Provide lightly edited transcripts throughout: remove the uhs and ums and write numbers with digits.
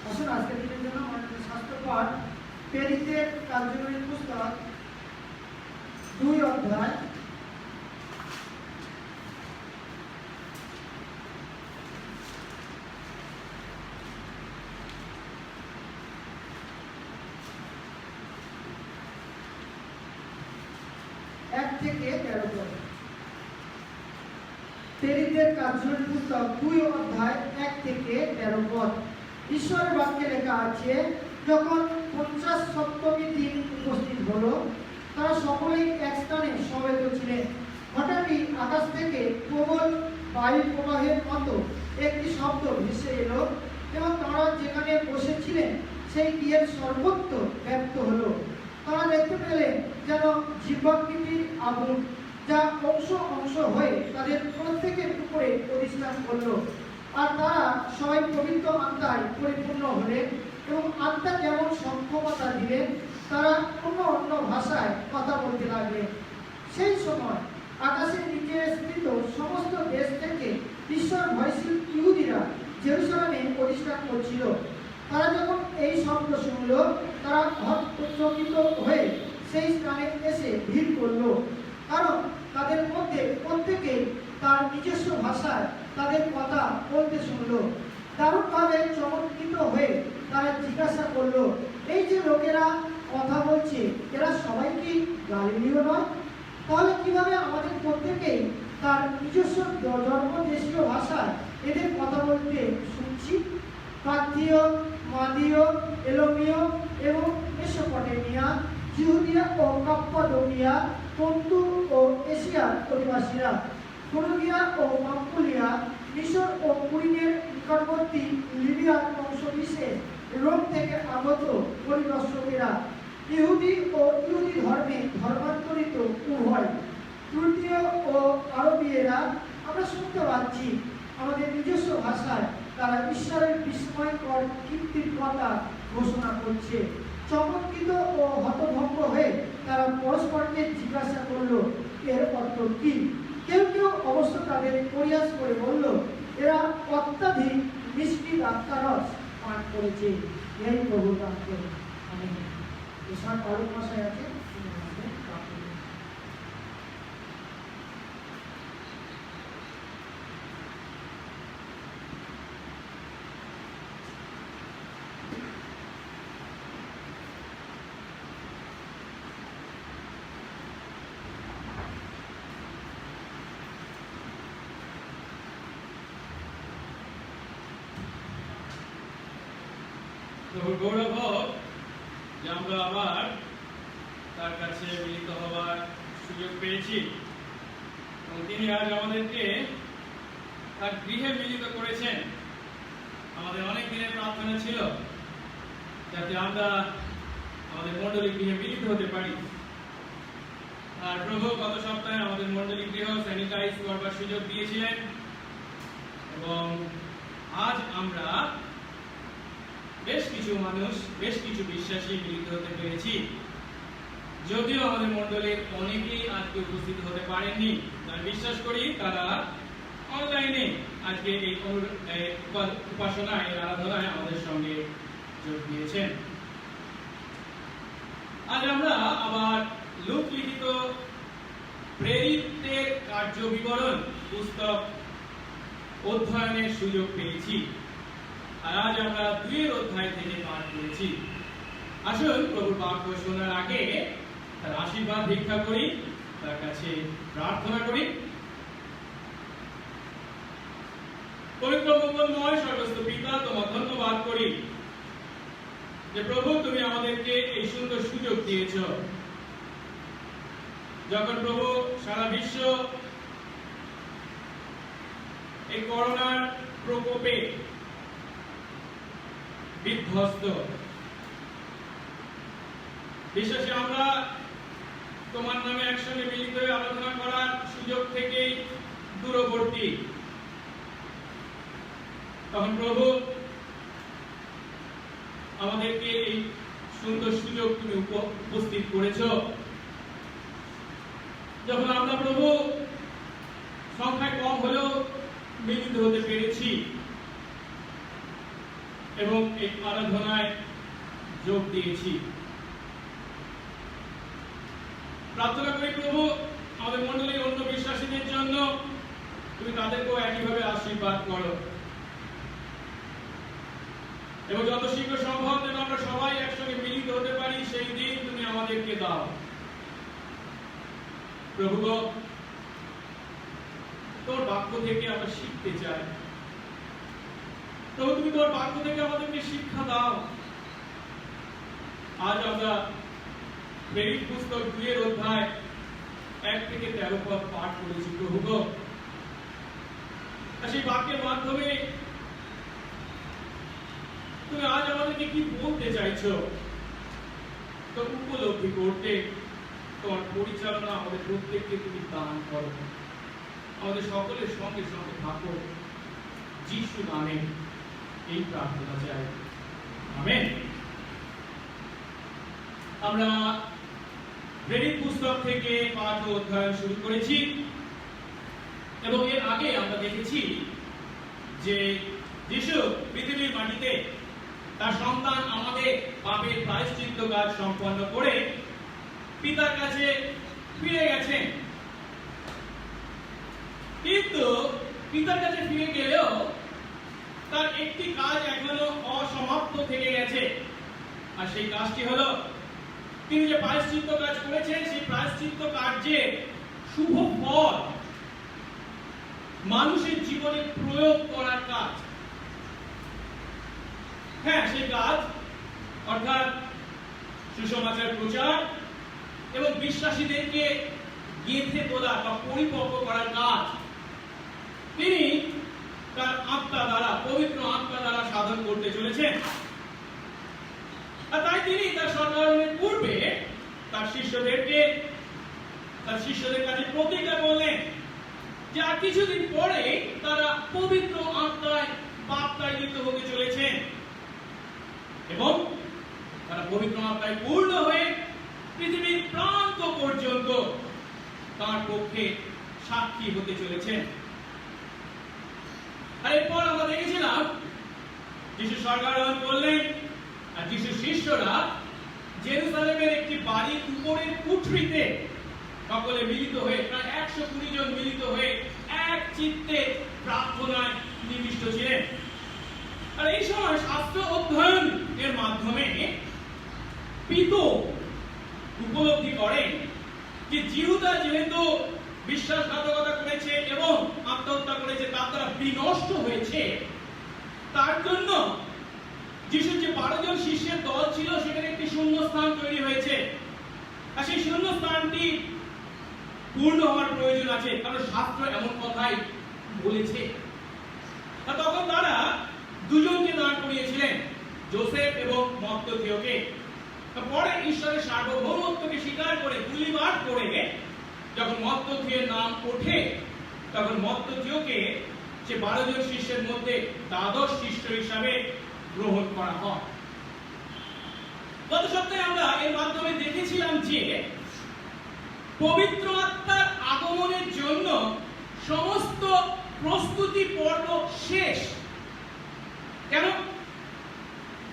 আসুন আজকের দিনের জন্য আমাদের শাস্ত্র পাঠ প্রেরিতদের কার্যবলীর পুস্তক 2 অধ্যায় 1 থেকে 13 পদ। প্রেরিতদের কার্যবলীর পুস্তক 2 অধ্যায় 1 থেকে 13 পদ। ঈশ্বরের বাক্যে লেখা আছে, যখন 50 সপ্তমী দিন উপস্থিত হলো, তারা সকলেই এক স্থানে সমবেত ছিলেন। হঠাৎই আকাশ থেকে প্রবল বায়ু প্রবাহের মতো একটি শব্দ ভেসে এলো এবং তারা যেখানে বসেছিলেন সেই গৃহের সর্বত্র ব্যক্ত হলো। তারা দেখতে পেলেন যেন জীবাকৃতির আগুন, যা অংশ অংশ হয়ে তাদের প্রত্যেকের উপরে প্রতিষ্ঠান করলো। আর তারা সবাই পবিত্র আত্মায় পরিপূর্ণ হলেন এবং আত্মা যেমন সক্ষমতা দিলেন, তারা অন্য অন্য ভাষায় কথা বলতে লাগলেন। সেই সময় আকাশের নিচে স্থিত সমস্ত দেশ থেকে ঈশ্বর ভয়শীল ইহুদিরা জেরুজালেমে প্রতিষ্ঠান করছিল। তারা যখন এই শব্দ শুনল, তারা হতচকিত হয়ে সেই স্থানে এসে ভিড় করল, কারণ তাদের মধ্যে প্রত্যেকেই তার নিজস্ব ভাষায় তাদের কথা বলতে শুনল। দারুণভাবে চমৎকৃত হয়ে তারা জিজ্ঞাসা করল, এই যে লোকেরা কথা বলছে, এরা সবাই কি গালিলীয় নয়? তাহলে কিভাবে আমাদের প্রত্যেকেই তার নিজস্ব জন্মদেশীয় ভাষায় এদের কথা বলতে শুনছি? পার্থীয়, মাদীয়, এলোমীয় এবং মেসোপটেমিয়া, জিহুদিয়া ও কাপ্পাদোকিয়া, পন্তু ও এশিয়ার অধিবাসীরা, ফ্রুগিয়া ও পাম্পুলিয়া, মিশর ও কুরিনের নিকটবর্তী লিবিয়ার অংশবিশেষ, রোম থেকে আগত পরিদর্শকেরা, ইহুদি ও ইহুদি ধর্মে ধর্মান্তরিত উভয়, তৃতীয় ও আরবীয়রা, আমরা শুনতে পাচ্ছি আমাদের নিজস্ব ভাষায় তারা ঈশ্বরের বিস্ময়কর কীর্তির কথা ঘোষণা করছে। চমৎকৃত ও হতভম্ব হয়ে তারা পরস্পরকে জিজ্ঞাসা করলো, এর অর্থ কি? কেউ কেউ অবশ্য তাদের পরিহাস করে বলল, এরা অত্যাধিক মিষ্টি দ্রাক্ষারস পান করেছে। এই প্রভুর বাক্য। আমিন। এসব আরো ভাষায় আছে। প্রভুর গৌরব হোক যে আমরা আবার তার কাছে মিলিত হওয়ার সুযোগ পেয়েছি এবং তিনি আজ আমাদেরকে তার গৃহে মিলিত করেছেন। আমাদের অনেক দিনের প্রার্থনা ছিল যাতে আমরা আমাদের মণ্ডলী গৃহে মিলিত হতে পারি। আর প্রভু গত সপ্তাহে আমাদের মণ্ডলী গৃহ স্যানিটাইজ করবার সুযোগ দিয়েছিলেন এবং আজ আমরা বেশ কিছু মানুষ, বেশ কিছু বিশ্বাসী মিলিত হতে পেরেছি। যদিও আমাদের মণ্ডলীর অনেকেই আজকে উপস্থিত হতে পারেননি, তাই বিশ্বাস করি তারা অনলাইনে আজকে এই উপাসনায়, এই আরাধনায় আমাদের সঙ্গে যোগ দিয়েছেন। আজ আমরা আবার লুক লিখিত প্রেরিতদের কার্য বিবরণ পুস্তক অধ্যয়নের সুযোগ পেয়েছি। আর আজ আমরা 2 অধ্যায় থেকে পাঠ করেছি। আসুন প্রভুর বাক্য শোনার আগে তার আশীর্বাদ ভিক্ষা করি, তার কাছে প্রার্থনা করি। পবিত্র মঙ্গলময় সর্বস্ত পিতা, তোমার ধন্যবাদ করি যে প্রভু তুমি আমাদেরকে এই সুন্দর সুযোগ দিয়েছ। যখন প্রভু সারা বিশ্ব এই করোনার প্রকোপে বিধ্বস্ত, বিশেষে আমরা তোমার নামে একসঙ্গে মিলিত হয়ে আলোচনা করার সুযোগ থেকেই দূরবর্তী, তখন প্রভু আমাদেরকে এই সুন্দর সুযোগ তুমি উপস্থিত করেছ। যখন আমরা প্রভু সংখ্যায় কম হলেও মিলিত হতে পেরেছি, এবং এই আরাধনায় যোগ দিয়েছি। প্রার্থনা করি প্রভু আমাদের মণ্ডলীর অন্য বিশ্বাসীদের জন্য তুমি তাদেরকেও একইভাবে আশীর্বাদ করো এবং যত শীঘ্র সম্ভব যেন আমরা সবাই একসঙ্গে মিলিত হতে পারি সেই দিন তুমি আমাদেরকে দাও। প্রভু গো, তোর বাক্য থেকে আমরা শিখতে চাই। প্রভু তুমি তোর বাক্য থেকে আমাদেরকে শিক্ষা দাও। আজ আমরা প্রেরিত পুস্তক 2 অধ্যায় 1 থেকে 13 পদ পাঠ করেছি। প্রভু গো, সেই বাক্যের মাধ্যমে তুমি আজ আমাদেরকে কি বলতে চাইছো তো উপলব্ধি করতে তোমার পরিচালনা আমাদের প্রত্যেককে তুমি দান করো। আমাদের সকলের সঙ্গে সঙ্গে থাকো, যিশু নামে এই প্রার্থনা চাই, আমেন। আমরা প্রেরিত পুস্তক থেকে পাঠ ও অধ্যয়ন শুরু করেছি এবং এর আগে আমরা দেখেছি যে যিশু পৃথিবীর মাটিতে তার সন্তান আমাদের পাপের প্রায়শ্চিত্ত কাজ সম্পন্ন করে পিতার কাছে ফিরে গেছেন। কিন্তু পিতার কাছে ফিরে গেলেও তার একটি কাজ এখনো অসমাপ্ত থেকে গেছে, আর সেই কাজটি হলো তিনি যে প্রায়শ্চিত্ত কাজ করেছেন সেই প্রায়শ্চিত্ত কার্যে শুভ ফল মানুষের জীবনে প্রয়োগ করার কাজ। হ্যাঁ, সেই কাজ অর্থাৎ সুসমাচার প্রচার এবং বিশ্বাসীদেরকে গেঁথে তোলা বা পরিপক্ব করার কাজ তিনি তার আত্মা দ্বারা, পবিত্র আত্মা দ্বারা সাধন করতে চলেছেন। আর তাই তিনি তার স্বর্গারোহণের পূর্বে তার শিষ্যদের কাছে প্রতিজ্ঞা করলেন যে আর কিছুদিন পরে তারা পবিত্র আত্মায় বাপ্তায়িত হতে চলেছেন এবং তারা পবিত্র আত্মায় পূর্ণ হয়ে পৃথিবীর প্রান্ত পর্যন্ত তার পক্ষে সাক্ষী হতে চলেছেন। আর এরপর আমরা দেখেছিলাম যিশু স্বর্গারোহণ করলেন আর যিশুর শিষ্যরা জেরুসালেমের একটি বাড়ির উপরের কুঠরিতে সকলে মিলিত হয়ে, প্রায় 120 জন মিলিত হয়ে এক চিত্তে প্রার্থনায় নিবিষ্ট ছিলেন। আর এই সময় শাস্ত্র অধ্যয়ন এর মাধ্যমে পিতর উপলব্ধি করেন যে জিহুদা যেহেতু বিশ্বাসঘাতকতা করেছে এবং আত্মহত্যা করেছে, তার দ্বারা বিনষ্ট হয়েছে, তার জন্য যিশুর যে 12 জন শিষ্যের দল ছিল সেখানে একটি শূন্যস্থান তৈরি হয়েছে। আর সেই শূন্যস্থানটি পূর্ণ হওয়ার প্রয়োজন আছে, কারণ শাস্ত্র এমন কথাই বলেছে। আর তখন তারা দুজনকে দাঁড় করিয়েছিলেন, যোসেফ এবং মত্তথিওকে। পরে ঈশ্বরের সার্বভৌমত্বকে স্বীকার করে গুলিবাদ করে যখন মত্তথিওর নাম ওঠে তখন মত্তথিওকে সে 12 জন শিষ্যের মধ্যে দ্বাদশ শিষ্য হিসাবে গ্রহণ করা হয়। গত সপ্তাহে আমরা এর মাধ্যমে দেখেছিলাম যে পবিত্র আত্মার আগমনের জন্য সমস্ত প্রস্তুতি পর্ব শেষ। কেন?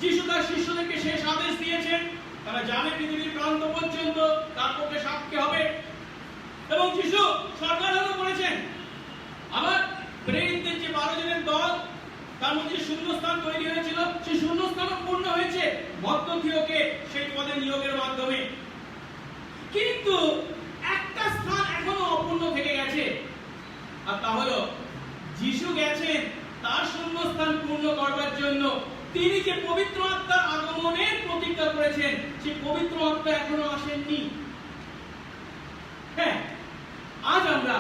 যিশু তার শিষ্যদেরকে শেষ আদেশ দিয়েছেন, তারা যাবে পৃথিবীর প্রান্ত পর্যন্ত তার পক্ষে সাক্ষী হবে, এবং যিশু স্বর্গারোহণ করেছেন। আবার প্রেরিতদের যে 12 জনের দল, তার মধ্যে শূন্যস্থান তৈরি হয়েছিল, সেই শূন্যস্থানও পূর্ণ হয়েছে মত্তথিওকে সেই পদে নিয়োগের মাধ্যমে। কিন্তু একটা স্থান এখনো অপূর্ণ থেকে গেছে, আর তা হলো যিশু গেছেন তার শূন্যস্থান পূর্ণ করবার জন্য। তিনি যে পবিত্র আত্মার আগমনের প্রতিজ্ঞা করেছেন সেই পবিত্র আত্মা এখনো আসেননি। হ্যাঁ, আজ আমরা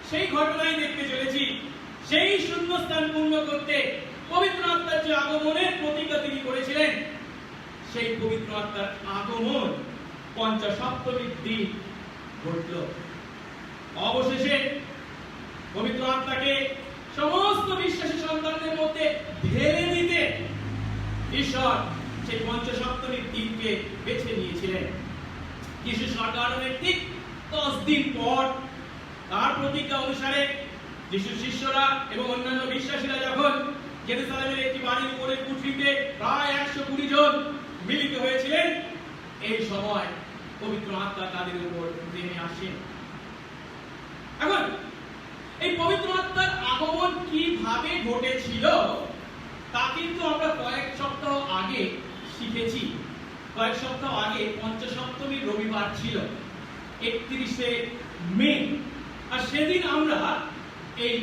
সেই ঘটনাই দেখতে চলেছি। সেই শূন্যস্থান পূর্ণ করতে পবিত্র আত্মার যে আগমনের প্রতিজ্ঞা তিনি করেছিলেন, সেই পবিত্র আত্মার আগমন পঞ্চসপ্তমীর দিন ঘটল। অবশেষে পবিত্র আত্মাকে সমস্ত বিশ্বাসী সন্তানদের মধ্যে ঢেলে দিতে ঈশ্বর সেই পঞ্চসপ্তমীর দিনকে বেছে নিয়েছিলেন। যিশু স্বর্গারোহণের ঠিক 10 দিন পর তার প্রতিজ্ঞা অনুসারে যিশুর শিষ্যরা এবং অন্যান্য বিশ্বাসীরা যখন জেরুজালেমের একটি বাড়ির উপরে কুঠরিতে প্রায় 120 জন মিলিত হয়েছিলেন। এই সময় পবিত্র আত্মা তাদের উপর নেমে আসেন। এখন এই পবিত্র আত্মার আগমন কিভাবে ঘটেছিল তা কিন্তু আমরা কয়েক সপ্তাহ আগে শিখেছি। কয়েক সপ্তাহ আগে পঞ্চসপ্তমীর রবিবার ছিল, 31শে মে। আর সেদিন আমরা এই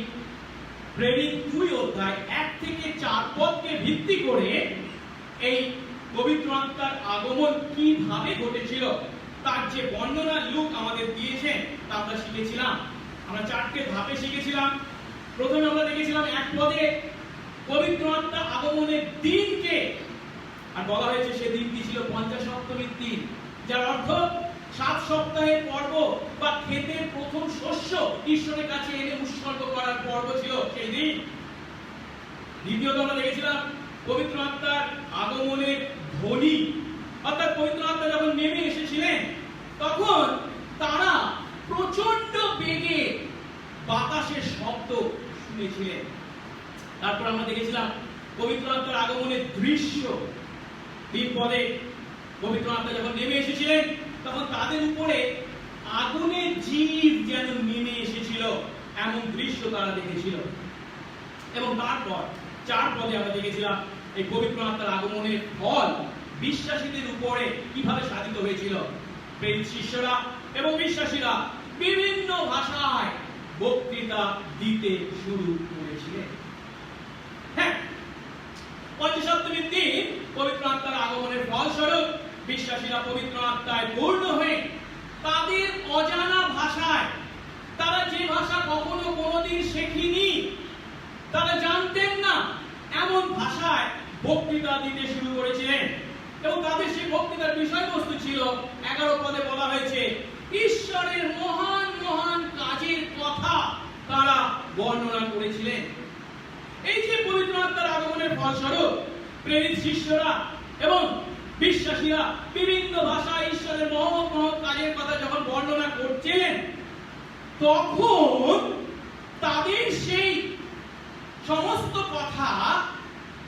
প্রেরিত 2 অধ্যায় 1 থেকে 4 পদকে ভিত্তি করে এই পবিত্র আত্মার আগমন কিভাবে ঘটেছিল তার যে বর্ণনা লুক আমাদের দিয়েছেন তা আমরা শিখেছিলাম। আমরা 4টে ধাপে শিখেছিলাম। প্রথমে আমরা দেখেছিলাম 1 পদে পবিত্র আত্মা আগমনের দিনকে, আর বলা হয়েছে সেই দিনটি ছিল পঞ্চসপ্তমীর দিন, যার অর্থ 7 সপ্তাহের পর্ব বা ক্ষেতের প্রথম শস্য ঈশ্বরের কাছে এনে উৎসর্গ করার পর্ব ছিল সেই দিন। দ্বিতীয়ত আমরা দেখেছিলাম পবিত্র আত্মার আগমনের ধ্বনি, অর্থাৎ পবিত্র আত্মা যখন নেমে এসেছিলেন তখন তারা প্রচন্ড বেগে বাতাসের শব্দ শুনেছিলেন। তারপর আমরা দেখেছিলাম পবিত্র আত্মার আগমনের দৃশ্য। 3 পদে পবিত্র আত্মা যখন নেমে এসেছিলেন তখন তাদের উপরে আগুনের জীব যেন নেমে এসেছিল, এমন দৃশ্য তারা দেখেছিল। এবং তারপর 4 পদে আমরা দেখেছিলাম এই পবিত্র আত্মার আগমনের ফল বিশ্বাসীদের উপরে কিভাবে সাধিত হয়েছিল। প্রেরিত শিষ্যরা এবং বিশ্বাসীরা বিভিন্ন ভাষায় বক্তৃতা দিতে শুরু করেছিলেন। হ্যাঁ, পঞ্চসপ্তমীর দিন পবিত্র আত্মার আগমনের ফলস্বরূপ বিশ্বাসীরা পবিত্র আত্মায় পূর্ণ হয়ে তাদের অজানা ভাষায়, তারা যে ভাষা কখনো কোনোদিন শেখেনি, তারা জানতেন না, এমন ভাষায় বক্তৃতা দিতে শুরু করেছিলেন। এবং তাদের সেই বক্তৃতার বিষয়বস্তু ছিল 11 পদে বলা হয়েছে ঈশ্বরের মহান মহান কাজের কথা তারা বর্ণনা করেছিলেন। এই যে পবিত্র আত্মার আগমনের ফলস্বরূপ প্রেরিত শিষ্যরা এবং বিশ্বাসীরা বিভিন্ন ভাষায় ঈশ্বরের মহৎ মহৎ কাজের কথা যখন বর্ণনা করছিলেন তখন তাদের সেই সমস্ত কথা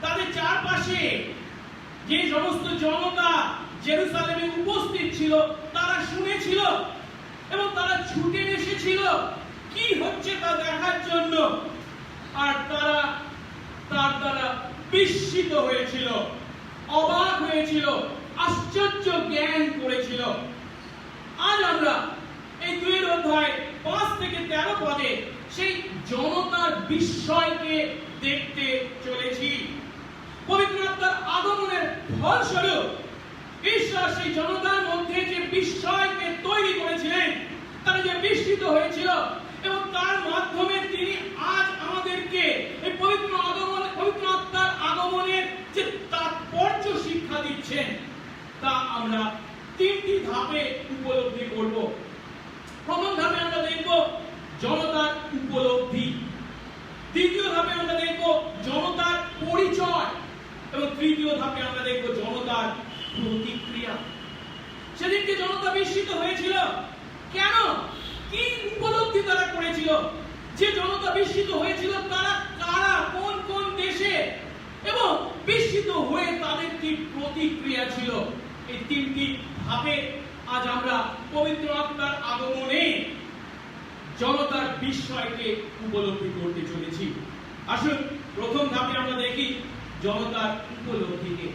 তাদের চারপাশে যে সমস্ত জনতা জেরুজালেমে উপস্থিত ছিল তারা শুনেছিল এবং তারা ছুটে এসেছিল কি হচ্ছে তা দেখার জন্য। আর তারা তার দ্বারা বিস্মিত হয়েছিল, অবাক হয়েছিল, আশ্চর্য জ্ঞান করেছিল। আজ আমরা এই 2 অধ্যায় 5 থেকে 13 পদে সেই জনতার বিস্ময়কে দেখতে চলেছি। পবিত্র আত্মার আগমনের ফলস্বরূপ ঈশ্বর সেই জনতার মধ্যে যে বিস্ময়কে তৈরি করেছিলেন, তারা যে বিস্মিত হয়েছিল এবং তার মাধ্যমে তিনি আজ আমাদেরকে এই পবিত্র আত্মার আগমনের যে তাৎপর্য শিক্ষা দিচ্ছেন তা আমরা 3টি ধাপে উপলব্ধি করব। প্রথম ধাপে আমরা দেখব জনতার উপলব্ধি, দ্বিতীয় ধাপে আমরা দেখব জনতার পরিচয় এবং তৃতীয় ধাপে আমরা দেখব জনতার প্রতিক্রিয়া। সেদিনকে জনতা বিস্মিত হয়েছিল কেন, কি উপলব্ধি তারা করেছিল, যে জনতা বিস্মিত হয়েছিল তারা কারা, কোন কোন দেশে, এবং বিস্মিত হয়ে তাদের কি প্রতিক্রিয়া ছিল। এই 3টি ধাপে আজ আমরা পবিত্র আত্মার আগমনে জনতার বিস্ময়কে উপলব্ধি করতে চলেছি। আসুন প্রথম ধাপে আমরা দেখি জনতার উপলব্ধিকে।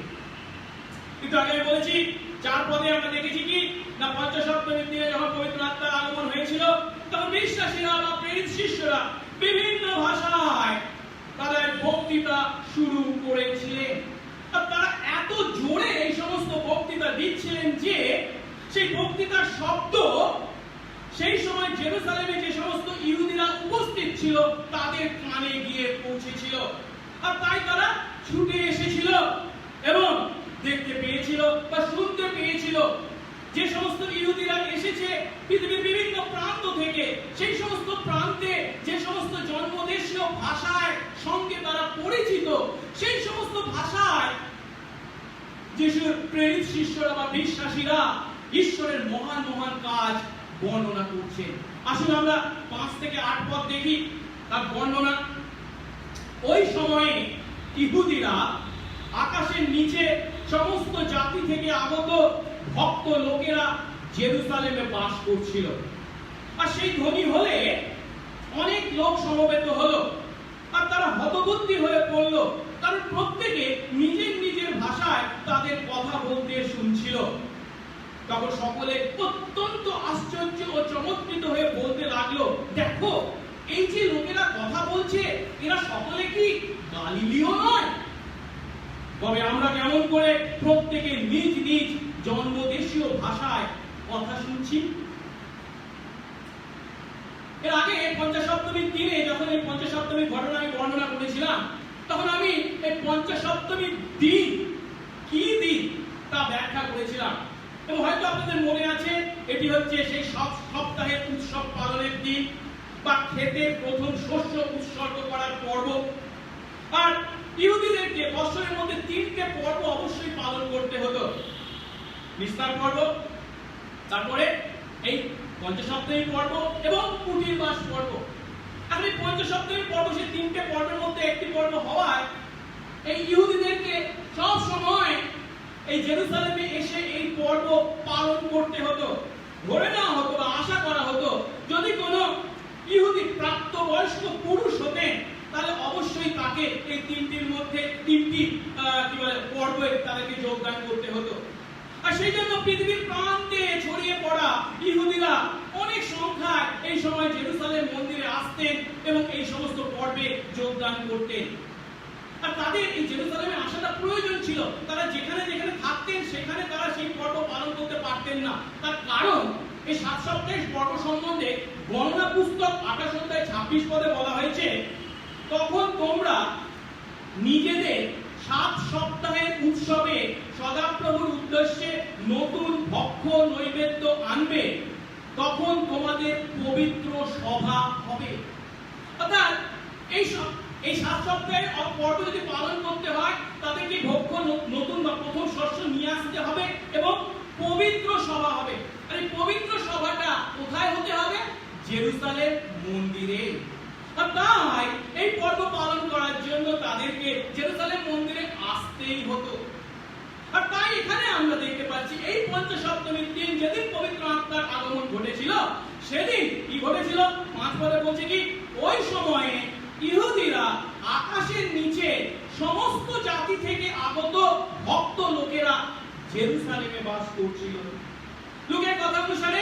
কিন্তু আগে আমি বলেছি 4 পদে আমরা দেখেছি কি না পঞ্চসপ্তমীর দিনে যখন পবিত্র আত্মার আগমন হয়েছিল তখন বিশ্বাসীরা বা প্রেরিত শিষ্যরা বিভিন্ন ভাষায় তারা বক্তৃতা শুরু করেছিলেন। আর তারা এত জোরে এই সমস্ত বক্তৃতা দিচ্ছিলেন যে সেই বক্তৃতার শব্দ সেই সময় জেরুজালেমে যে সমস্ত ইহুদিরা উপস্থিত ছিল তাদের কানে গিয়ে পৌঁছেছিল। আর তাই তারা ছুটে এসেছিল এবং দেখতে পেয়েছিল বা শুনতে পেয়েছিল যে সমস্ত ইহুদিরা এসেছে পৃথিবীর বিভিন্ন প্রান্ত থেকে, সেই সমস্ত প্রান্তে যে সমস্ত জন্মদেশীয় ভাষায় সঙ্গে তারা পরিচিত, সেই সমস্ত ভাষায় যিশুর প্রেরিত শিষ্যরা বা বিশ্বাসীরা ঈশ্বরের মহান মহান কাজ বর্ণনা করছেন। আসলে আমরা 5 থেকে 8 পদ দেখি তার বর্ণনা। ওই সময়ে ইহুদিরা আকাশের নিচে সমস্ত জাতি থেকে আগত ভক্ত লোকেরা জেরুসালেমে বাস করছিল। আর সেই ধ্বনি হলে অনেক লোক সমবেত হলো, আর তারা হতবুদ্ধি হয়ে পড়ল, কারণ প্রত্যেকে নিজের নিজের ভাষায় তাদের কথা বলতে শুনছিল। তখন সকলে অত্যন্ত আশ্চর্য ও চমৎকৃত হয়ে বলতে লাগলো, দেখো, এই যে লোকেরা কথা বলছে, এরা সকলে কি গালিলীয় নয়? তবে আমরা কেমন করে প্রত্যেকে নিজ নিজ জন্মদেশীয় ভাষায় কথা শুনছি? এর আগে পঞ্চসপ্তমীর দিনে যখন এই পঞ্চসপ্তমীর ঘটনা আমি বর্ণনা করেছিলাম, তখন আমি এই পঞ্চসপ্তমীর দিন কি দিন তা ব্যাখ্যা করেছিলাম। এবং হয়তো আপনাদের মনে আছে, এটি হচ্ছে সেই সপ্তাহের উৎসব পালনের দিন, বা খেতে প্রথম শস্য উৎসর্গ করার পর্ব। আর ইহুদিদেরকে বছরের মধ্যে 3টে পর্ব অবশ্যই পালন করতে হতো। নিস্তার পর্ব, তারপরে এই পঞ্চসপ্তমী পর্ব এবং কুটির মাস পর্ব। আর এই পঞ্চসপ্তমী পর্ব সেই 3টে পর্বের মধ্যে একটি পর্ব হওয়ায় এই ইহুদিদেরকে সব সময় এই জেরুসালেমে এসে এই পর্ব পালন করতে হতো। ধরে নেওয়া হতো বা আশা করা হতো, যদি কোনো ইহুদি প্রাপ্তবয়স্ক পুরুষ হতেন, তাহলে অবশ্যই তাকে এই 3টির মধ্যে 3টি পর্বে তাদেরকে যোগদান করতে হতো। আর সেই জন্য পৃথিবীর প্রান্তে ছড়িয়ে পড়া ইহুদিরা অনেক সংখ্যায় এই সময় জেরুসালেম মন্দিরে আসতেন এবং এই সমস্ত পর্বে যোগদান করতেন। আর তাদের এই জেরুসালেমে আসাটা প্রয়োজন ছিল। তারা যেখানে যেখানে থাকতেন সেখানে তারা সেই পর্ব পালন করতে পারতেন না। তার কারণ এই 7 সপ্তাহের পর্ব সম্বন্ধে গণনা পুস্তক 28 অধ্যায় 26 পদে বলা হয়েছে, তখন তোমরা নিজেদের 7 সপ্তাহের উৎসবে সদাপ্রভুর উদ্দেশ্যে নতুন ভক্ষ নৈবেদ্য আনবে, তখন তোমাদের পবিত্র সভা হবে। অর্থাৎ এই 7 সপ্তাহের পর্ব যদি পালন করতে হয়, তাদেরকে ভক্ষ নতুন বা প্রথম শস্য নিয়ে আসতে হবে এবং পবিত্র সভা হবে। আর এই পবিত্র সভাটা কোথায় হতে হবে? জেরুসালেম মন্দিরে। আর তাই এই পর্ব পালন করার জন্য তাদেরকে জেরুসালেম মন্দিরে আসতেই হতো। আর তাই এখানে আমরা দেখতে পাচ্ছি এই পঞ্চসপ্তমীর দিন যেদিন পবিত্র আত্মার আগমন ঘটেছিল, সেদিন কি ঘটেছিল? 5 পদে বলছে কি, ওই সময়ে ইহুদিরা আকাশের নিচে সমস্ত জাতি থেকে আগত ভক্ত লোকেরা জেরুসালেমে বাস করছিল। লোকের কথা অনুসারে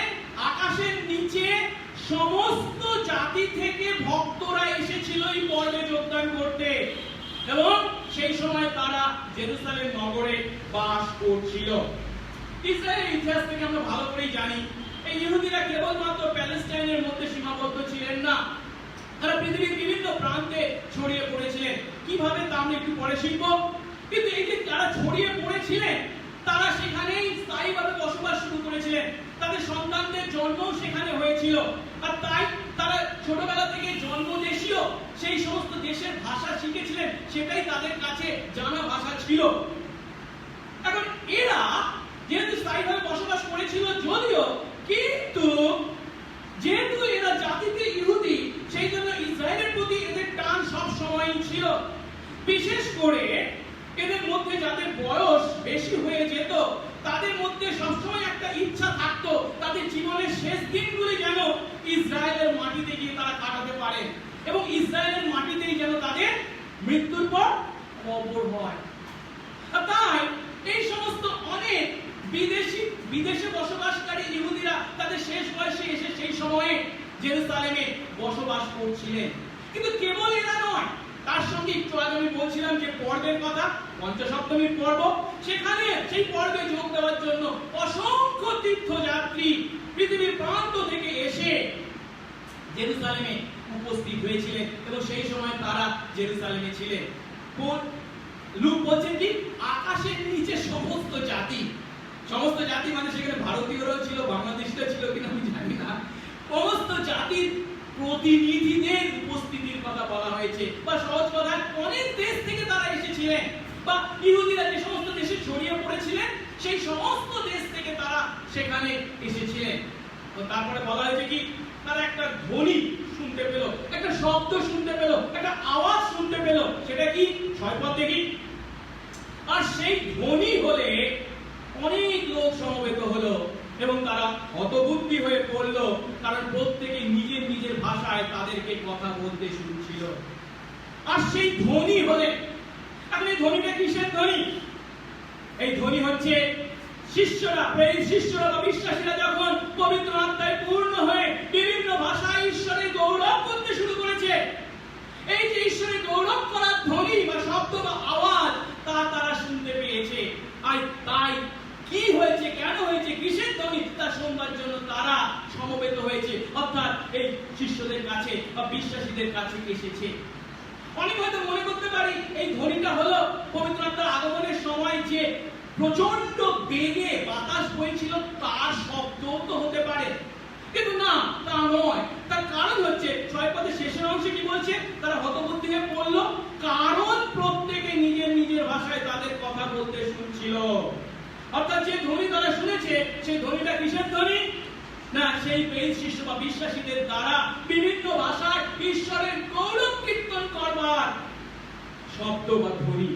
আকাশের নিচে সমস্ত জাতি থেকে ভক্তরা এসেছিল এই পর্বে যোগদান করতে, এবং সেই সময় তারা জেরুসালেম নগরে বাস করছিল। ইসরায়েলের ইতিহাস থেকে আমরা ভালো করেই জানি, এই ইহুদিরা কেবলমাত্র প্যালেস্টাইনের মধ্যে সীমাবদ্ধ ছিলেন না, তারা পৃথিবীর বিভিন্ন প্রান্তে ছড়িয়ে পড়েছিলেন। কিভাবে তা আমরা একটু পরে শিখব। কিন্তু এই যে যারা ছড়িয়ে পড়েছিলেন, তারা সেখানেই স্থায়ীভাবে বসবাস শুরু করেছিলেন। তাদের সন্তানদের জন্ম সেখানে হয়েছিল। আর তাই তারা ছোটবেলা থেকে জন্মদেশীয় সেই সমস্ত দেশের ভাষা শিখেছিলেন, সেটাই তাদের কাছে জানা ভাষা ছিল। এখন এরা যেহেতু স্থায়ীভাবে বসবাস করেছিল, যদিও কিন্তু যেহেতু এরা জাতিতে ইহুদি, সেই জন্য ইসরায়েলের প্রতি এদের টান সব সময়ই ছিল। বিশেষ করে এদের মধ্যে যাদের বয়স বেশি হয়ে যেত, তাদের মধ্যে সবসময় একটা ইচ্ছা থাকতো, তাদের জীবনের শেষ দিনগুলি যেন ইসরায়েলের মাটিতে গিয়ে তারা কাটাতে পারে, এবং ইসরায়েলের মাটিতেই যেন তাদের মৃত্যুর পর কবর হয়। তাই এই সমস্ত অনেক বিদেশে বসবাসকারী ইহুদিরা তাদের শেষ বয়সে এসে সেই সময়ে জেরুসালেমে বসবাস করছিলেন। কিন্তু কেবল এরা নয়, তার সঙ্গে একটু আগে আমি বলছিলাম যে পর্বের কথা, পঞ্চসপ্তমীর পর্ব, সেখানে সেই পর্বে যোগ দেওয়ার জন্য অসংখ্য তীর্থযাত্রী পৃথিবীর প্রান্ত থেকে এসে জেরুসালেমে উপস্থিত হয়েছিলেন, এবং সেই সময় তারা জেরুসালেমে ছিলেন। লূক বলছেন কি, আকাশের নিচে সমস্ত জাতি মানে সেখানে ভারতীয়রাও ছিল, বাংলাদেশিরা ছিল কিনা আমি জানি না, সমস্ত জাতির প্রতিনিধিদের উপস্থিতির কথা বলা হয়েছে। বা সহজ কথায় অনেক দেশ থেকে তারা এসেছিলেন, বা ইহুদিরা যে সমস্ত দেশে ছড়িয়ে পড়েছিলেন সেই সমস্ত দেশ থেকে তারা সেখানে এসেছিলেন। তো তারপরে বলা হয়েছে কি, তারা একটা ধ্বনি শুনতে পেল, একটা শব্দ শুনতে পেল, একটা আওয়াজ শুনতে পেল। সেটা কি? ছয়পদ দেখি। আর সেই ধ্বনি হলে অনেক লোক সমবেত হলো এবং তারা হতবুদ্ধি হয়ে পড়ল, কারণ প্রত্যেকে নিজের নিজের ভাষায় তাদেরকে কথা বলতে শুনছিল। আর সেই ধ্বনি হলে, এখন এই ধ্বনিটা কিসের ধ্বনি? এই ধ্বনি হচ্ছে শিষ্যরা, এই শিষ্যরা বা বিশ্বাসীরা যখন পবিত্র আত্মায় পূর্ণ হয়ে বিভিন্ন ভাষায় ঈশ্বরের গৌরব করতে শুরু করেছে, এই যে ঈশ্বরের গৌরব করার ধ্বনি বা শব্দ বা আওয়াজ তা তারা শুনতে পেয়েছে। আর তাই কি হয়েছে, কেন হয়েছে, কিসের ধ্বনি তা শুনবার জন্য তারা সমবেত হয়েছে, অর্থাৎ এই শিষ্যদের কাছে বা বিশ্বাসীদের কাছে এসেছে। অনেক হয়তো মনে করতে পারি এই ধ্বনিটা হলো পবিত্র আত্মার আগমনের সময় যে প্রচন্ড বেগে বাতাস বইছিল তার শব্দ তো হতে পারে, কিন্তু না, তা নয়। তার কারণ হচ্ছে 6 পদের শেষের অংশে কি বলছে? তারা হতবুদ্ধি হয়ে পড়ল, কারণ প্রত্যেকে নিজের নিজের ভাষায় তাদের কথা বলতে শুনছিল। অর্থাৎ যে ধ্বনি তারা শুনেছে সেই ধ্বনিটা কিসের ধ্বনি? না, সেই প্রেরিত শিষ্য বা বিশ্বাসীদের দ্বারা বিভিন্ন ভাষায় ঈশ্বরের গৌরব কীর্তন করবার শব্দ বা ধ্বনি।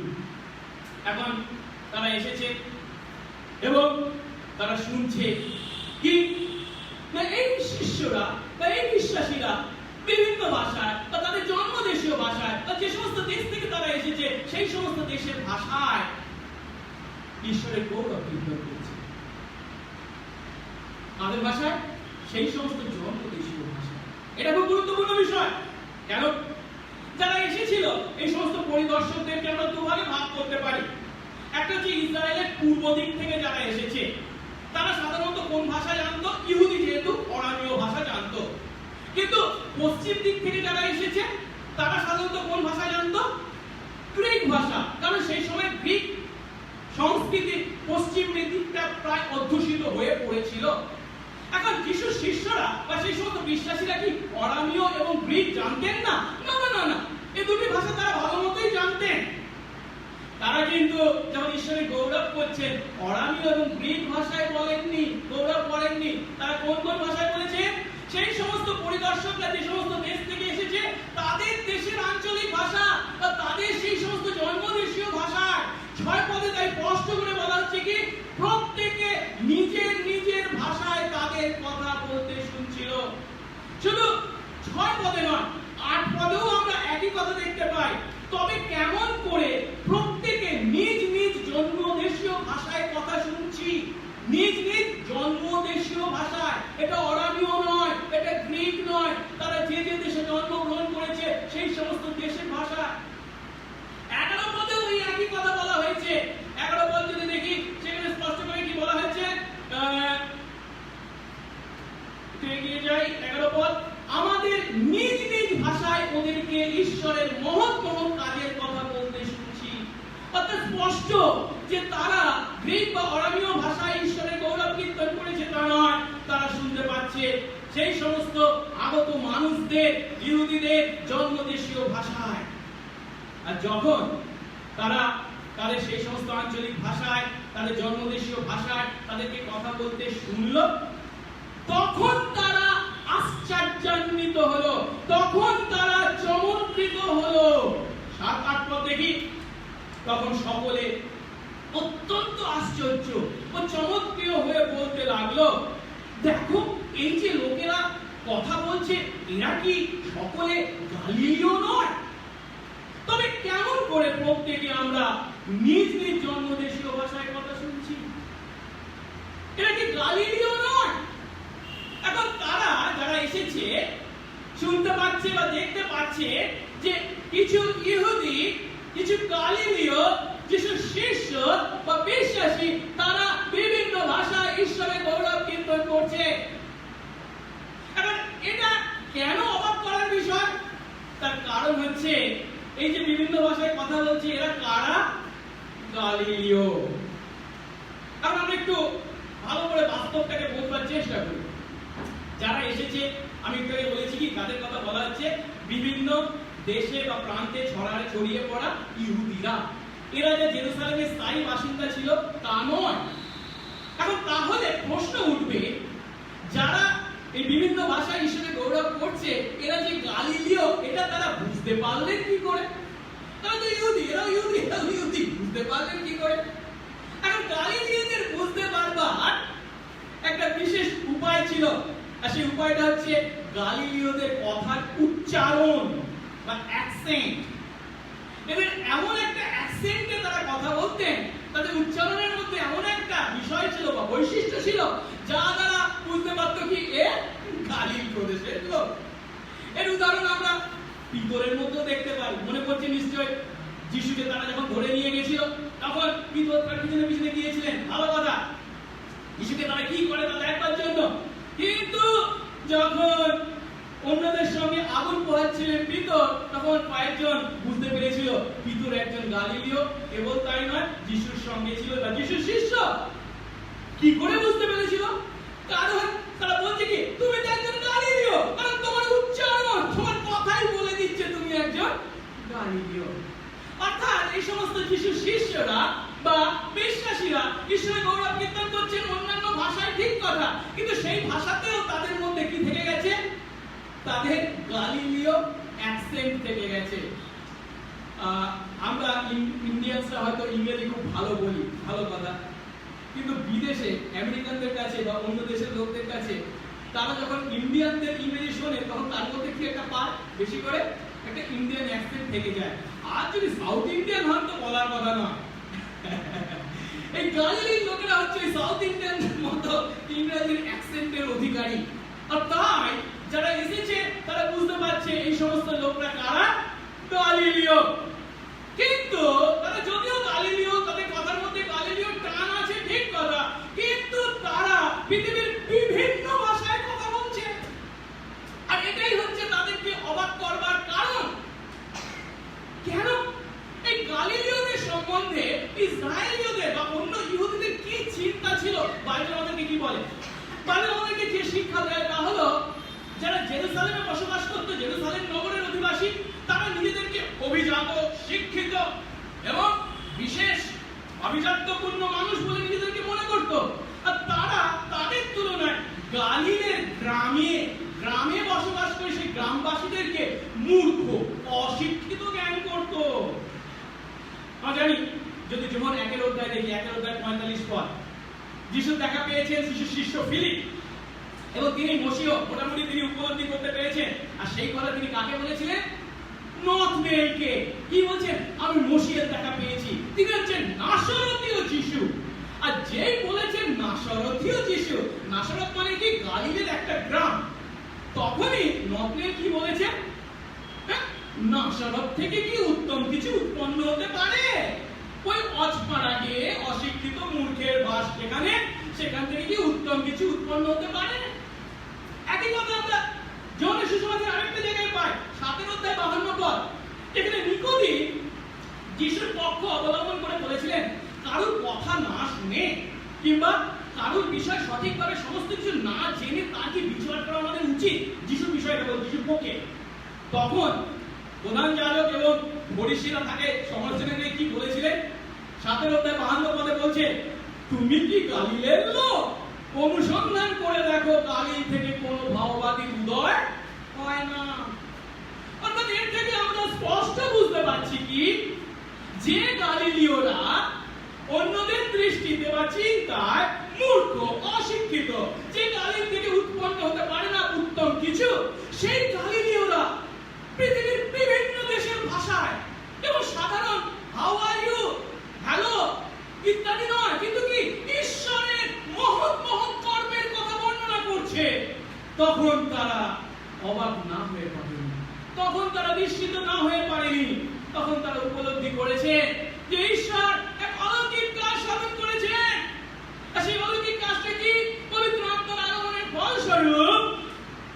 এখন তারা এসেছে এবং তারা শুনছে কি না, এই শিষ্যরা বা এই বিশ্বাসীরা বিভিন্ন ভাষায় বা তাদের জন্মদেশীয় ভাষায় বা যে সমস্ত দেশ থেকে তারা এসেছে সেই সমস্ত দেশের ভাষায় ঈশ্বরের গৌরব কীর্তন করছে। তাদের ভাষায়, সেই সমস্ত জন্মদেশীয় ভাষা। এটা খুব গুরুত্বপূর্ণ বিষয়। কেন? যারা এসেছিল এই সমস্ত পরিদর্শকদেরকে আমরা দুভাগে ভাগ করতে পারি। একটা হচ্ছে ইসরায়েলের পূর্ব দিক থেকে যারা এসেছে, তারা সাধারণত কোন ভাষা জানতো? ইহুদি যেহেতু অরামীয় ভাষা জানতো। কিন্তু পশ্চিম দিক থেকে যারা এসেছে তারা সাধারণত কোন ভাষা জানতো? গ্রিক ভাষা। কারণ সেই সময় গ্রিক সংস্কৃতি পশ্চিম দিকটা প্রায় অধ্যুষিত হয়ে পড়েছিল। এখন যিশুর শিষ্যরা বা সেই সমস্ত বিশ্বাসীরা কি অরামীয় এবং গ্রিক জানতেন না? না না না না, এই দুটি ভাষা তারা ভালো মতোই জানতেন। তারা কিন্তু যখন ঈশ্বরের গৌরব করছেন অরামীয় এবং গ্রিক ভাষায় বলেননি, গৌরব করেননি। তারা কোন কোন ভাষায় বলেছে? সেই সমস্ত পরিদর্শকরা যে সমস্ত দেশ থেকে এসেছে তাদের দেশের আঞ্চলিক ভাষা বা তাদের সেই সমস্ত জন্মদেশীয় ভাষায়। 6 পদে তাই স্পষ্ট করে বলা হচ্ছে কি প্রত্যেকে নিজের নিজের ভাষায় তাদের কথা বলতে শুনছিল। শুধু 6 পদে নয়, 8 পদেও আমরা একই কথা দেখতে পাই। তবে কেমন করে প্রত্যেকে নিজ নিজ জন্মদেশীয় ভাষায় কথা শুনছি? নিজ নিজ জন্মদেশীয় ভাষায়। এটা অরামীয় নয়, এটা গ্রিক নয়, তারা যে যে দেশে জন্মগ্রহণ করেছে সেই সমস্ত দেশের ভাষা। 11 পদেও এই একই কথা বলা হয়েছে। 11 পদ যদি দেখি সেখানে স্পষ্ট করে কি বলা হয়েছে? এগিয়ে যাই। 11 পদ, আমাদের নিজ নিজ ভাষায় ওদেরকে ঈশ্বরের মহৎ মহৎ কাজের কথা বলতে শুনছি। অর্থাৎ স্পষ্ট যে তারা গ্রিক বা অরামীয় ভাষায় ঈশ্বরের গৌরব কীর্তন করেছে তা নয়, তারা শুনতে পাচ্ছে সেই সমস্ত আগত মানুষদের, ইহুদিদের জন্মদেশীয় ভাষায়। আর যখন তারা তাদের সেই সমস্ত আঞ্চলিক ভাষায়, তাদের জন্মদেশীয় ভাষায় তাদেরকে কথা বলতে শুনল, তখন তারা আশ্চর্যান্বিত হলো, তখন তারা চমৎকৃত হলো। 7-8 পদ দেখি। তখন সকলে অত্যন্ত আশ্চর্য ও চমৎকৃত হয়ে বলতে লাগলো, দেখো এই যে লোকেরা কথা বলছে এরা কি সকলে গালিলীয় নয়? তবে কেমন করে প্রত্যেকে আমরা নিজ নিজ জন্মদেশীয় ভাষায় কথা শুনছি? এরা কি গালিলীয় নয়? এখন তারা যারা এসেছে শুনতে পাচ্ছে বা দেখতে পাচ্ছে যে কিছু ইহুদি, কিছু গালিলীয়, কিছু শিষ্য বা বিশ্বাসী তারা বিভিন্ন ভাষায় ঈশ্বরের গৌরব কীর্তন করছে। এখন এটা কেন অবাক করার বিষয়? তার কারণ হচ্ছে এই যে বিভিন্ন ভাষায় কথা বলছে এরা কারা? গালিলীয়। এখন আমরা একটু ভালো করে বাস্তবটাকে বোঝবার চেষ্টা করি। যারা এসেছে আমি একটু আগে বলেছি কি তাদের কথা বলা হচ্ছে বিভিন্ন দেশে বা প্রান্তে ছড়িয়ে পড়া ইহুদিরা। এরা যে জেরুসালেমের স্থায়ী বাসিন্দা ছিল তা নয়। এখন তাহলে প্রশ্ন উঠবে, যারা এই বিভিন্ন ভাষায় ঈশ্বরের গৌরব করছে, এরা যে গালিলীয় এটা তারা বুঝতে পারলেন কি করে? তারা তো ইহুদি, এরাও ইহুদি, বুঝতে পারলেন কি করে? এখন গালিলীয়দের বুঝতে পারবার একটা বিশেষ উপায় ছিল, আর সেই উপায়টা হচ্ছে গালিলীয়দের কথার উচ্চারণ বা অ্যাকসেন্ট। এবার এমন একটা অ্যাকসেন্টে তারা কথা বলতেন, তাদের উচ্চারণের মধ্যে এমন একটা বিষয় ছিল বা বৈশিষ্ট্য ছিল যা দ্বারা বুঝতে পারত কি এ গালিল প্রদেশের লোক। এর উদাহরণ আমরা পিতরের মধ্যে দেখতে পাই। মনে পড়ছে নিশ্চয় যিশুকে তারা যখন ধরে নিয়ে গেছিল, তখন পিতর তার পিছনে পিছনে গিয়েছিলেন, ভালো কথা, যিশুকে তারা কি করে তা দেখবার জন্য। কিন্তু যখন অন্যদের সঙ্গে আগুন পোহাচ্ছিলেন পিতর, তখন কয়েকজন বুঝতে পেরেছিল পিতর একজন গালিলীয়। কেবল তাই নয়, যিশুর সঙ্গে ছিল বা যিশুর শিষ্য। কি করে বুঝতে পেরেছিল? কারণ তারা বলছে কি তুমি তো একজন গালিলীয়, কারণ তোমার উচ্চারণ, তোমার কথাই বলে দিচ্ছে তুমি একজন গালিলীয়। অর্থাৎ এই সমস্ত যিশুর শিষ্যরা বা বিশ্বাসীরা ঈশ্বরের গৌরব কীর্তন করছেন অন্যান্য ভাষায়, ঠিক কথা, কিন্তু সেই ভাষাতেও তাদের মধ্যে কি থেকে গেছে? তাদের গালিলীয় অ্যাকসেন্ট থেকে গেছে। আমরা ইন্ডিয়ানসরা হয়তো ইংরেজি খুব ভালো বলি, ভালো কথা, কিন্তু বিদেশে আমেরিকানদের কাছে বা অন্য দেশের লোকদের কাছে তারা যখন ইন্ডিয়ানদের ইংরেজি শোনে, তখন তার মধ্যে কি একটা পায় বেশি করে, একটা ইন্ডিয়ান অ্যাকসেন্ট থেকে যায়। আর যদি সাউথ ইন্ডিয়ান হন তো বলার কথা নয়। এই গালিলীয় লোকেরা হচ্ছে সাউথ ইন্ডিয়ানদের মতো ইংরেজির অ্যাকসেন্টের অধিকারী। আর তাই যারা এসেছে তারা বুঝতে পারছে এই সমস্ত লোকরা কারা, গালিলীয়। কিন্তু তারা যদিও গালিলীয়, তাদের কথার মধ্যে গালিলীয় টান আছে, ঠিক কথা, কিন্তু তারা পৃথিবীর বিভিন্ন ভাষায় কথা বলছে। আর এটাই হচ্ছে তাদেরকে অবাক করবার কারণ। কেন? এই গালিলীয়দের সম্বন্ধে ইসরায়েলীয়দের বা অন্য ইহুদিদের কি চিন্তা ছিল? বাইবেল আমাদেরকে কি বলে? বাইবেল আমাদেরকে যে শিক্ষা দেয় তা হলো, যারা জেরুসালেমে বসবাস করত, জেরুসালেম নগরের অধিবাসী, তারা নিজেদেরকে অভিজাত, শিক্ষিত এবং বিশেষ আভিজাত্যপূর্ণ মানুষ বলে নিজেদেরকে মনে করত। আর তারা তাদের তুলনায় গালিলের গ্রামে বসবাস করে সেই গ্রামবাসীদেরকে মূর্খ, অশিক্ষিত জ্ঞান করত। আমরা জানি, যদি যেমন 1 অধ্যায় দেখি, 1 অধ্যায় 45 পদ, যিশু দেখা পেয়েছেন যিশুর শিষ্য ফিলিপ, এবং তিনি মসিহ মোটামুটি তিনি উপলব্ধি করতে পেরেছেন। আর সেই কথা তিনি কাকে বলেছিলেন? নথনেলকে। কি বলছেন? আমি মসিহের দেখা পেয়েছি। তিনি হচ্ছেন নাসরতীয় যিশু। আর যেই বলেছেন নাসরতীয় যিশু, নাসরত মানে কি? গালিলের একটা গ্রাম। তখনই নথনেল কি বলেছেন? নাসরত থেকে কি উত্তম কিছু উৎপন্ন হতে পারে? ওই অজপাড়াকে অশিক্ষিত মূর্খের বাস যেখানে, সেখান থেকে কি উত্তম কিছু উৎপন্ন হতে পারে? একই কথা আমরা যোহানের সুসমাচারের আরেকটা জায়গায় পাই, 7 অধ্যায় 52 পদ। এখানে নিকোদিম যিশুর পক্ষ অবলম্বন করে বলেছিলেন, কারোর কথা না শুনে কিংবা কারোর বিষয় সঠিকভাবে সমস্ত কিছু না জেনে তার কি বিচার করা আমাদের উচিত? যিশুর বিষয়টা বল, যিশুর পক্ষে। তখন প্রধান যাজক এবং ফরিসীরা তাকে সমালোচনা করে কি বলেছিলেন? 7 অধ্যায় 52 পদে বলছে, তুমি কি গালিলের লোক? অনুসন্ধান করে দেখো, গালিল থেকে কোনো ভাওবাদী উদয় হয় না। অর্থাৎ এর থেকে আমরা স্পষ্ট বুঝতে পারছি কি, যে গালিলীয়রা অন্যদের দৃষ্টিতে বা চিন্তায় মূর্খ, অশিক্ষিত, যে গালিল থেকে উৎপন্ন হতে পারে না উত্তম কিছু, সেই গালিলীয়রা পৃথিবীর বিভিন্ন দেশের ভাষায় এবং সাধারণ হাউ আর ইউ, হ্যালো ইত্যাদি নয়, কিন্তু কি ঈশ্বরের মহৎ মহৎ কর্মের কথা বর্ণনা করছে। তখন তারা অবাক না হয়ে পারেনি, তখন তারা বিস্মিত না হয়ে পারেনি, তখন তারা উপলব্ধি করেছে যে ঈশ্বর এক অলৌকিক কাজ সাধন করেছেন। আর সেই অলৌকিক কাজটা কি? পবিত্র আত্মার আগমনের ফলস্বরূপ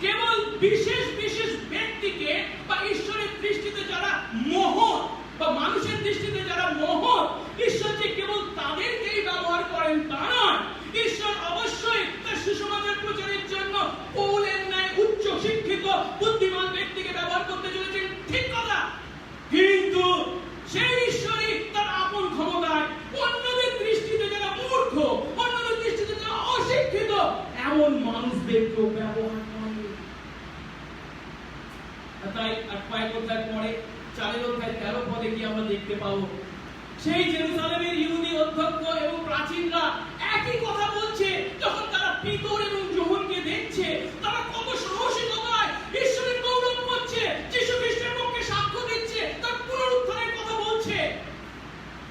কেবল বিশেষ বিশেষ ব্যক্তিকে বা ঈশ্বরের দৃষ্টিতে যারা মহৎ বা মানুষের দৃষ্টিতে যারা মহৎ, ঈশ্বর যে কেবল তাদেরকেই ব্যবহার করেন তা নয়, ঈশ্বর অবশ্যই তার সুসমাচার প্রচারের জন্য পৌলের ন্যায় উচ্চ শিক্ষিত বুদ্ধিমান ব্যক্তিকে ব্যবহার করতে চলেছেন। ঠিক কথা, সেই জেরুজালেমের ইহুদি অধ্যক্ষ এবং প্রাচীনরা একই কথা বলছে। যখন তারা পিতর এবং যোহনকে দেখছে, তারা কত সাহসিকতায় ঈশ্বরের গৌরব করছে, যীশু খ্রিস্টের পক্ষে সাক্ষ্য দিচ্ছে, তার পুনরুত্থানের কথা বলছে।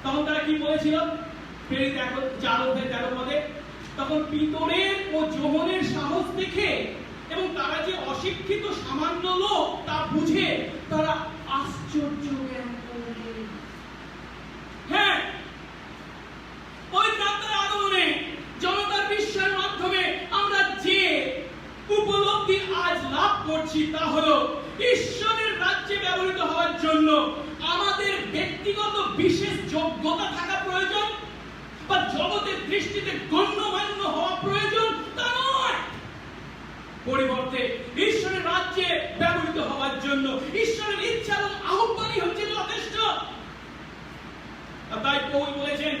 তখন তারা কি বলেছিল? প্রেরিত 4:13 তখন পিতরের ও যোহনের সাহস দেখে এবং তারা যে অশিক্ষিত সামান্য লোক তা বুঝে তারা আশ্চর্য জ্ঞান করলেন। হ্যাঁ, ওই প্রান্তর আগমনে জনতার বিস্ময়ের মাধ্যমে আমরা যে উপলব্ধি আজ লাভ করছি তা হলো ঈশ্বরের রাজ্যে ব্যবহৃত হওয়ার জন্য আমাদের ব্যক্তিগত বিশেষ যোগ্যতা থাকা প্রয়োজন বা জগতের দৃষ্টিতে গণ্যমান্য হওয়া প্রয়োজন তা নয়। পরিবর্তে ঈশ্বরের রাজ্যে ব্যবহৃত হওয়ার জন্য ঈশ্বরের ইচ্ছা এবং আহ্বানই হচ্ছে যথেষ্ট। তাই পৌল বলেছেন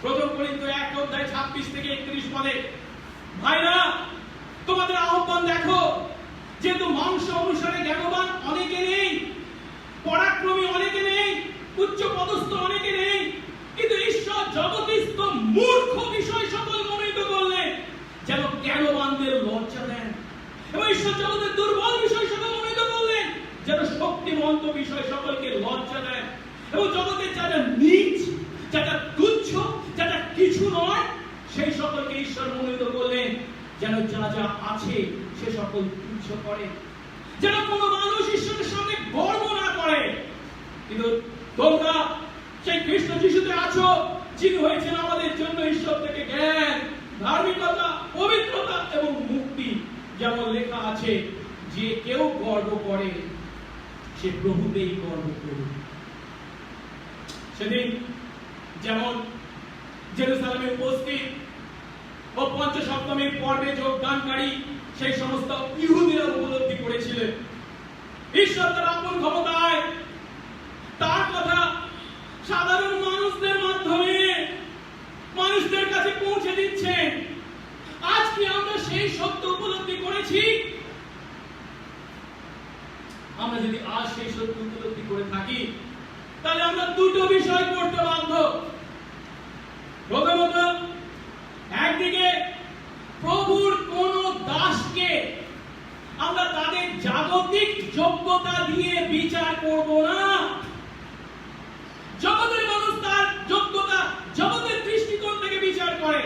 1 কোরিন্থীয় 1:26-31 ভাইরা, তোমাদের আহ্বান দেখো, যেহেতু মাংস অনুসারে জ্ঞানবান অনেকে নেই, পরাক্রমী অনেকে নেই, উচ্চ পদস্থ অনেকে নেই, কিন্তু ঈশ্বর জগতিস্থ মূর্খ বিষয় সকল মনোনীত করলেন যেন জ্ঞানবানদের লজ্জা দেন, এবং ঈশ্বর জগতের দুর্বল বিষয় সকল মনোনীত করলেন যেন শক্তিমন্ত বিষয় সকলকে লজ্জা দেন, এবং জগতের যারা নীচ, যারা তুচ্ছ, যারা কিছু নয়, সেই সকলকে ঈশ্বর মনোনীত করলেন যেন যা যা আছে সে সকল তুচ্ছ করে, যেন কোনো মানুষ ঈশ্বরের সামনে গর্ব না করে। কিন্তু তোমরা সেই খ্রিস্ট যিশুতে আছো, যিনি হয়েছেন আমাদের জন্য ঈশ্বর থেকে জ্ঞান, ধার্মিকতা, পবিত্রতা এবং মুক্তি। যেমন লেখা আছে, যে কেউ গর্ব করে সে প্রভুতেই গর্ব করুক। সেদিন যেমন জেরুজালেমে উপস্থিত ও পঞ্চসপ্তমীর পর্বে যোগদানকারী সেই সমস্ত ইহুদিরা উপলব্ধি করেছিলেন ঈশ্বর তার আপন ক্ষমতায় তার কথা সাধারণ মানুষদের মাধ্যমে মানুষদের কাছে পৌঁছে দিচ্ছেন। আজ কি আমরা সেই সত্য উপলব্ধি করেছি? আমরা যদি আজ সেই সত্য উপলব্ধি করে থাকি, তাহলে আমরা দুটো বিষয় করতে বাধ্য। প্রথমত, একদিকে প্রভুর কোন দাসকে আমরা তাদের জাগতিক যোগ্যতা দিয়ে বিচার করব না। জগতের মানুষ তার যোগ্যতা জগতের দৃষ্টিকোণ থেকে বিচার করে,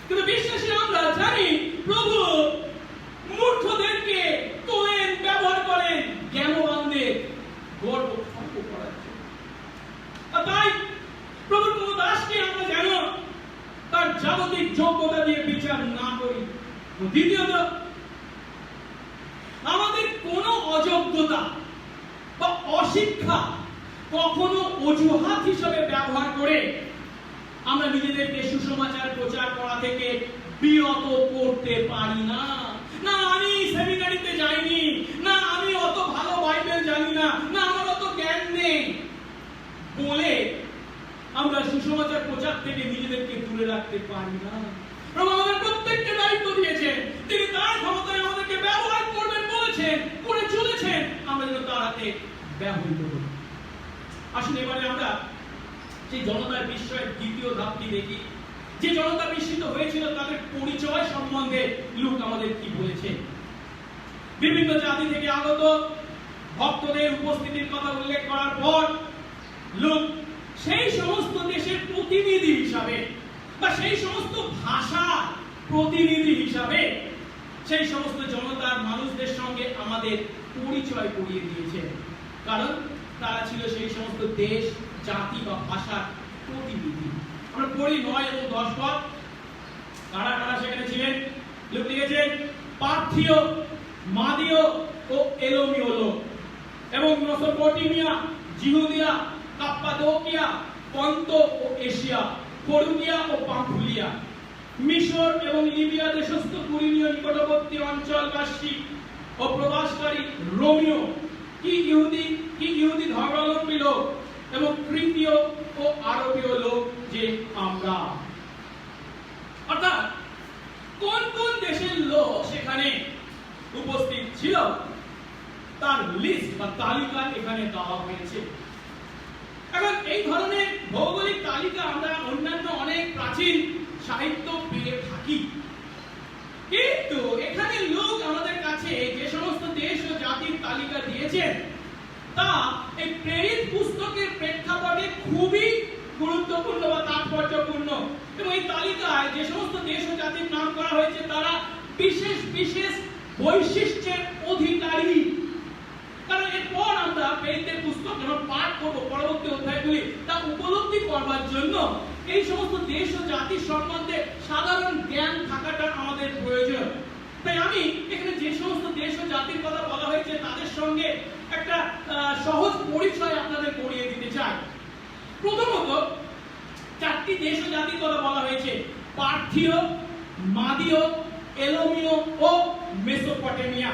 কিন্তু বিশ্বাসী আমরা জানি প্রভু মূর্খদেরকে তোলেন, ব্যবহার করেন জ্ঞানবানদের গর্ব ভঙ্গ করার জন্য। তাই প্রভুর কোন দাসকে আমরা যেন তার জাগতিক যোগ্যতা দিয়ে বিচার না করি। দ্বিতীয়ত, আমাদের কোন অযোগ্যতা বা অশিক্ষা কখনো অজুহাত হিসেবে ব্যবহার করে আমরা নিজেদেরকে সুসমাচার প্রচার করা থেকে বিরত করতে পারি না। না আমি সেমিনারিতে যাইনি, না আমি অত ভালো বাইবেল জানি না, না আমার অত জ্ঞান নেই বলে আমরা সুসমাচার প্রচার থেকে নিজেদেরকে দূরে রাখতে পারি না। প্রভু আমাদের প্রত্যেককে দায়িত্ব দিয়েছেন, তিনি তার ক্ষমতায় আমাদেরকে ব্যবহার করবেন বলেছেন, করে চলেছেন, আমরা যেন তার হাতে ব্যবহৃত হই। আসলে এবারে আমরা সেই জনতার বিস্ময়ের দ্বিতীয় ধাপটি দেখি। যে জনতা বিস্মিত হয়েছিল তাদের পরিচয় সম্বন্ধে লূক আমাদের কি বলেছে। বিভিন্ন জাতি থেকে আগত ভক্তদের উপস্থিতির কথা উল্লেখ করার পর লূক সেই সমস্ত দেশের প্রতিনিধি হিসাবে বা সেই সমস্ত ভাষার প্রতিনিধি হিসাবে সেই সমস্ত জনতার মানুষদের সঙ্গে আমাদের পরিচয় করিয়ে দিয়েছে, কারণ তারা ছিল সেই সমস্ত দেশ, জাতি বা ভাষার প্রতিনিধি। আমরা পড়ি 9 এবং 10 পদ, কারা কারা সেখানে ছিলেন। লূক লিখেছেন পার্থীয়, মাদীয় ও এলোমীয় লোক এবং মেসোপটেমিয়া, জিহুদিয়া, কাপ্পাদোকিয়া, পন্ত ও এশিয়া, ফ্রুগিয়া ও পাম্ফুলিয়া, মিশর এবং লিবিয়া দেশস্থ কুলীনীয় নিকটবর্তী অঞ্চলবাসী ও প্রবাসকারী রোমীয়, কি ইহুদি ধর্মাবলম্বী লোক এবং ক্রিতীয় ও আরবীয় লোক যে আমরা। অর্থাৎ কোন কোন দেশের লোক সেখানে উপস্থিত ছিল তার লিস্ট বা তালিকা এখানে দেওয়া হয়েছে। এখন এই ধরনের ভৌগোলিক তালিকা আমরা অন্যান্য অনেক প্রাচীন সাহিত্য পেয়ে থাকি, কিন্তু এখানে লোক আমাদের কাছে যে সমস্ত দেশ ও জাতির তালিকা দিয়েছেন তা এই প্রেরিত পুস্তকের প্রেক্ষাপটে খুবই গুরুত্বপূর্ণ বা তাৎপর্যপূর্ণ। এবং এই তালিকায় যে সমস্ত দেশ ও জাতির নাম করা হয়েছে তারা বিশেষ বিশেষ বৈশিষ্ট্যের অধিকারী। কারণ এরপর আমরা প্রেরিতের পুস্তক যখন পাঠ করব পরবর্তী অধ্যায়গুলি তা উপলব্ধি করবার জন্য এই সমস্ত দেশ ও জাতির সম্বন্ধে সাধারণ জ্ঞান থাকাটা আমাদের প্রয়োজন। তাই আমি এখানে যে সমস্ত দেশ ও জাতির কথা বলা হয়েছে তাদের সঙ্গে একটা সহজ পরিচয় আপনাদের করিয়ে দিতে চাই। প্রথমত চারটি দেশ ও জাতির কথা বলা হয়েছে: পার্থীয়, মাদীয়, এলোমীয় ও মেসোপটেমিয়া।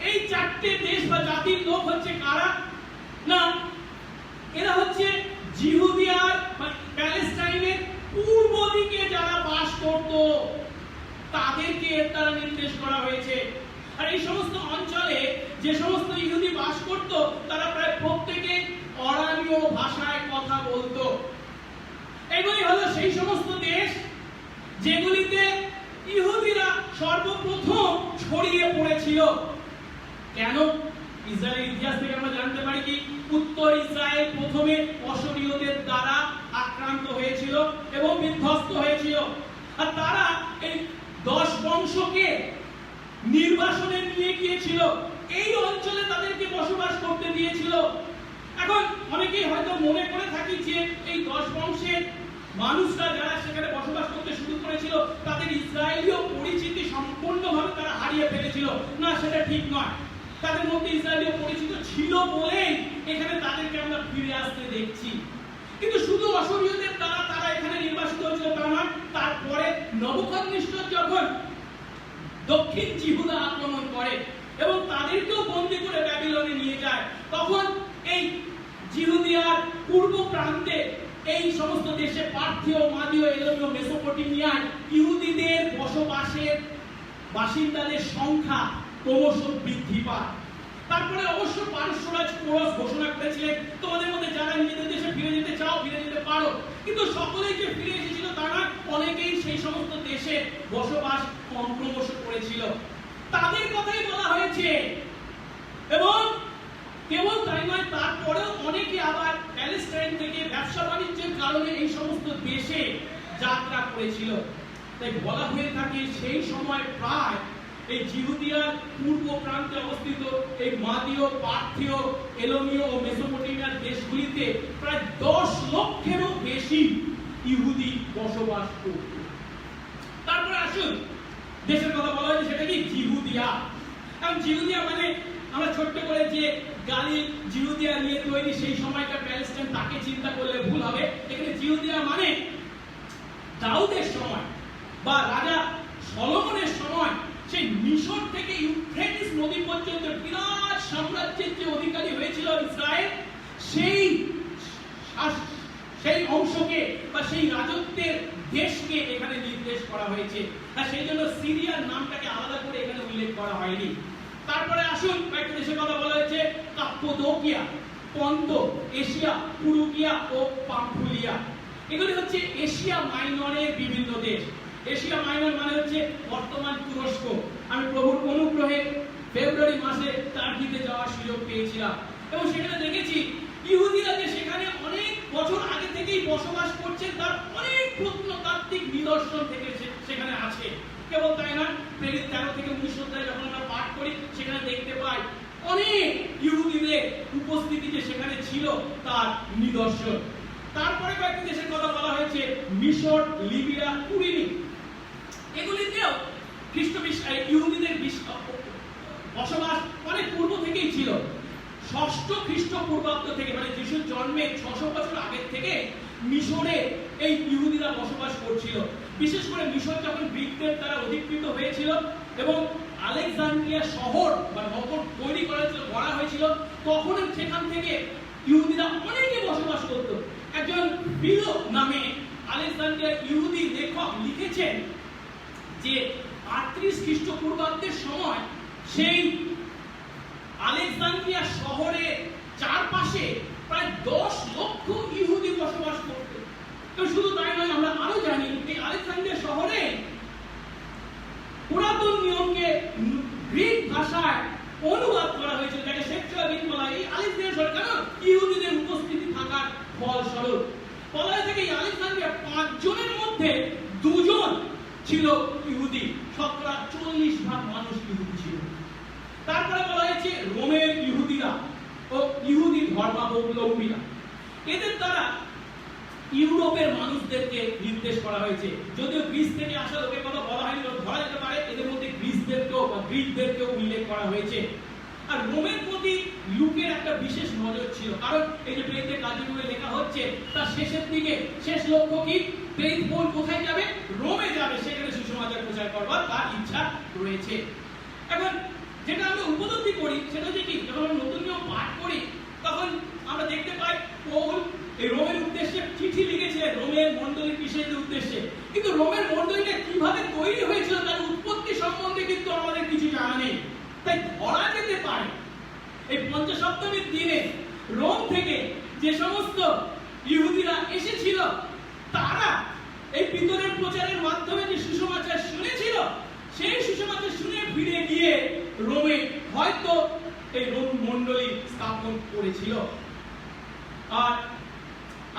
এই চারটে দেশ বা জাতির লোক হচ্ছে কারা? না, এরা হচ্ছে জিহুদিয়ার বা প্যালেস্টাইনের পূর্ব দিকে যারা বাস করত তাদেরকে এর দ্বারা নির্দেশ করা হয়েছে। আর এই সমস্ত অঞ্চলে যে সমস্ত ইহুদি বাস করত তারা প্রায় প্রত্যেকে অরামীয় ভাষায় কথা বলতো। এগুলি হলো সেই সমস্ত দেশ যেগুলিতে ইহুদিরা সর্বপ্রথম ছড়িয়ে পড়েছিল। কেন? ইসরায়েলের ইতিহাস থেকে আমরা জানতে পারি কি উত্তর ইসরায়েল প্রথমে অশরীয়দের দ্বারা আক্রান্ত হয়েছিল এবং বিধ্বস্ত হয়েছিল, আর তারা এই 10 বংশকে নির্বাসনে নিয়ে গিয়েছিল, এই অঞ্চলে তাদেরকে বসবাস করতে দিয়েছিল। এখন অনেকেই হয়তো মনে করে থাকি যে এই 10 বংশের মানুষরা যারা সেখানে বসবাস করতে শুরু করেছিল তাদের ইসরায়েলীয় পরিচিতি সম্পূর্ণভাবে তারা হারিয়ে ফেলেছিল। না, সেটা ঠিক নয়। তাদের মধ্যে ইসরায়েলীয় পরিচিত ছিল বলেই এখানে তাদেরকে আমরা ফিরে আসতে দেখছি। কিন্তু শুধু অশরীয়দের দ্বারা তারা এখানে নির্বাসিত হয়েছিল তা নয়, তারপরে নবুকদনেছর যখন দক্ষিণ জিহুদা আক্রমণ করে এবং তাদেরকেও বন্দী করে ব্যাবিলনে নিয়ে যায়, তখন এই জিহুদিয়ার পূর্ব প্রান্তে এই সমস্ত দেশে পার্থীয়, মাদীয়, এলোমীয়, মেসোপটেমিয়ায় ইহুদিদের বসবাসের বাসিন্দাদের সংখ্যা ক্রমশ বৃদ্ধি পায়। তারপরে অবশ্য পারস্যরাজ কোরস ঘোষণা করেছিলেন তোমাদের মধ্যে যারা নিজেদের দেশে ফিরে যেতে চাও ফিরে যেতে পারো, কিন্তু সকলেই যে ফিরে এসেছিল তা না, অনেকেই সেই সমস্ত দেশে বসবাস ক্রমশ করেছিল। তাদের কথাই বলা হয়েছে। এবং কেবল তাই নয়, তারপরেও অনেকে আবার প্যালেস্টাইন থেকে ব্যবসা বাণিজ্যের কারণে এই সমস্ত দেশে যাত্রা করেছিল। তাই বলা হয়ে থাকে সেই সময় প্রায় এই জিহুদিয়ার পূর্ব প্রান্তে অবস্থিত এই মাদীয়, পার্থীয়, এলোমীয় ও মেসোপটেমিয়ার দেশগুলিতে প্রায় 10 লক্ষেরও বেশি ইহুদি বসবাস করত। তারপরে আসুন দেশের কথা বলা হয়েছে, সেটা কি? জিহুদিয়া। কারণ জিহুদিয়া মানে আমরা ছোট্ট করে যে গালি জিহুদিয়া নিয়ে তৈরি সেই সময়কার প্যালেস্টাইন তাকে চিন্তা করলে ভুল হবে। এখানে জিহুদিয়া মানে দাউদের সময় বা রাজা সলোমনের সময় সেই মিশর থেকে ইউফ্রেটিস নদী পর্যন্ত বিরাট সাম্রাজ্যের যে অধিকারী হয়েছিল ইসরায়েল, সেই অংশকে বা সেই রাজত্বের দেশকে এখানে নির্দেশ করা হয়েছে। আর সেই জন্য সিরিয়ার নামটাকে আলাদা করে এখানে উল্লেখ করা হয়নি। তারপরে আসুন কয়েকটা দেশের কথা বলা হয়েছে: কাপ্পদোকিয়া, পন্ত, এশিয়া, তুরুকিয়া ও পাম্ফুলিয়া। এগুলি হচ্ছে এশিয়া মাইনরের বিভিন্ন দেশ। এশিয়া মাইনর মানে হচ্ছে বর্তমান তুরস্ক। আমি প্রভুর অনুগ্রহে ফেব্রুয়ারি মাসে টার্কিতে যাওয়ার সুযোগ পেয়েছিলাম এবং সেখানে দেখেছি ইহুদিরা যে সেখানে অনেক বছর আগে থেকেই বসবাস করছেন তার অনেক প্রত্নতাত্ত্বিক নিদর্শন থেকে সেখানে আছে। কেবল তাই না, প্রেরিত 13 থেকে 19 অধ্যায় যখন আমরা পাঠ করি সেখানে দেখতে পাই অনেক ইহুদিদের উপস্থিতি যে সেখানে ছিল তার নিদর্শন। তারপরে কয়েকটি দেশের কথা বলা হয়েছে: মিশর, লিবিয়া, কুরিনি। এগুলিতেও ইহুদিদের বসবাস অনেক পূর্ব থেকেই ছিল। 6ষ্ঠ খ্রিস্টপূর্বাব্দ থেকে, মানে যিশুর জন্মের 600 বছর আগের থেকে মিশরে এই ইহুদিরা বসবাস করছিল। বিশেষ করে মিশর যখন গ্রিকদের দ্বারা অধিকৃত হয়েছিল এবং আলেকজান্দ্রিয়া শহর বা নগর তৈরি করা হয়েছিল, তখন সেখান থেকে ইহুদিরা অনেকে বসবাস করত। একজন ফিলো নামে আলেকজান্দ্রিয়ার ইহুদি লেখক লিখেছেন যে 38 খ্রিস্টপূর্বাব্দের সময় সেই আলেকজান্দ্রিয়া শহরের চারপাশে প্রায় 10 লক্ষ ইহুদি বসবাস ছিল ইহুদি, 40% মানুষ ইহুদি ছিল। তারপরে বলা হয়েছে রোমের ইহুদিরা ও ইহুদি ধর্মাবলম্বীরা, এদের দ্বারা ইউরোপের মানুষদেরকে নির্দেশ করা হয়েছে। যদিও গ্রিস থেকে আসা লোকের কথা বলা হয়নি, ধরা যেতে পারে এদের মধ্যে গ্রিসদেরকেও বা গ্রিকদেরকেও উল্লেখ করা হয়েছে। আর রোমের প্রতি লুকের একটা বিশেষ নজর ছিল, কারণ এই যে প্রেরিতের কার্যক্রমে লেখা হচ্ছে তার শেষের দিকে শেষ লক্ষ্য কি, প্রেরিত পৌল কোথায় যাবে? রোমে যাবে, সেখানে সুসমাচার প্রচার করবার তার ইচ্ছা রয়েছে। এখন যেটা আমরা উপলব্ধি করি সেটা হচ্ছে কি, যখন আমরা নতুন নিয়ম পাঠ করি তখন আমরা দেখতে পাই পৌল এই রোমের উদ্দেশ্যে চিঠি লিখেছিলেন, রোমের মণ্ডলীর বিশেষদের উদ্দেশ্যে। কিন্তু রোমের মণ্ডলীটা কিভাবে তৈরি হয়েছিল তার উৎপত্তি সম্বন্ধে কিন্তু আমাদের কিছু জানা নেই। তাই ধরা যেতে পারে এই পঞ্চম সপ্তমীর দিনে রোম থেকে যে সমস্ত ইহুদিরা এসেছিল তারা এই পিতরের প্রচারের মাধ্যমে যে সুসমাচার শুনেছিল, সেই সুসমাচার শুনে ফিরে গিয়ে রোমে হয়তো এই রোম মণ্ডলী স্থাপন করেছিল। আর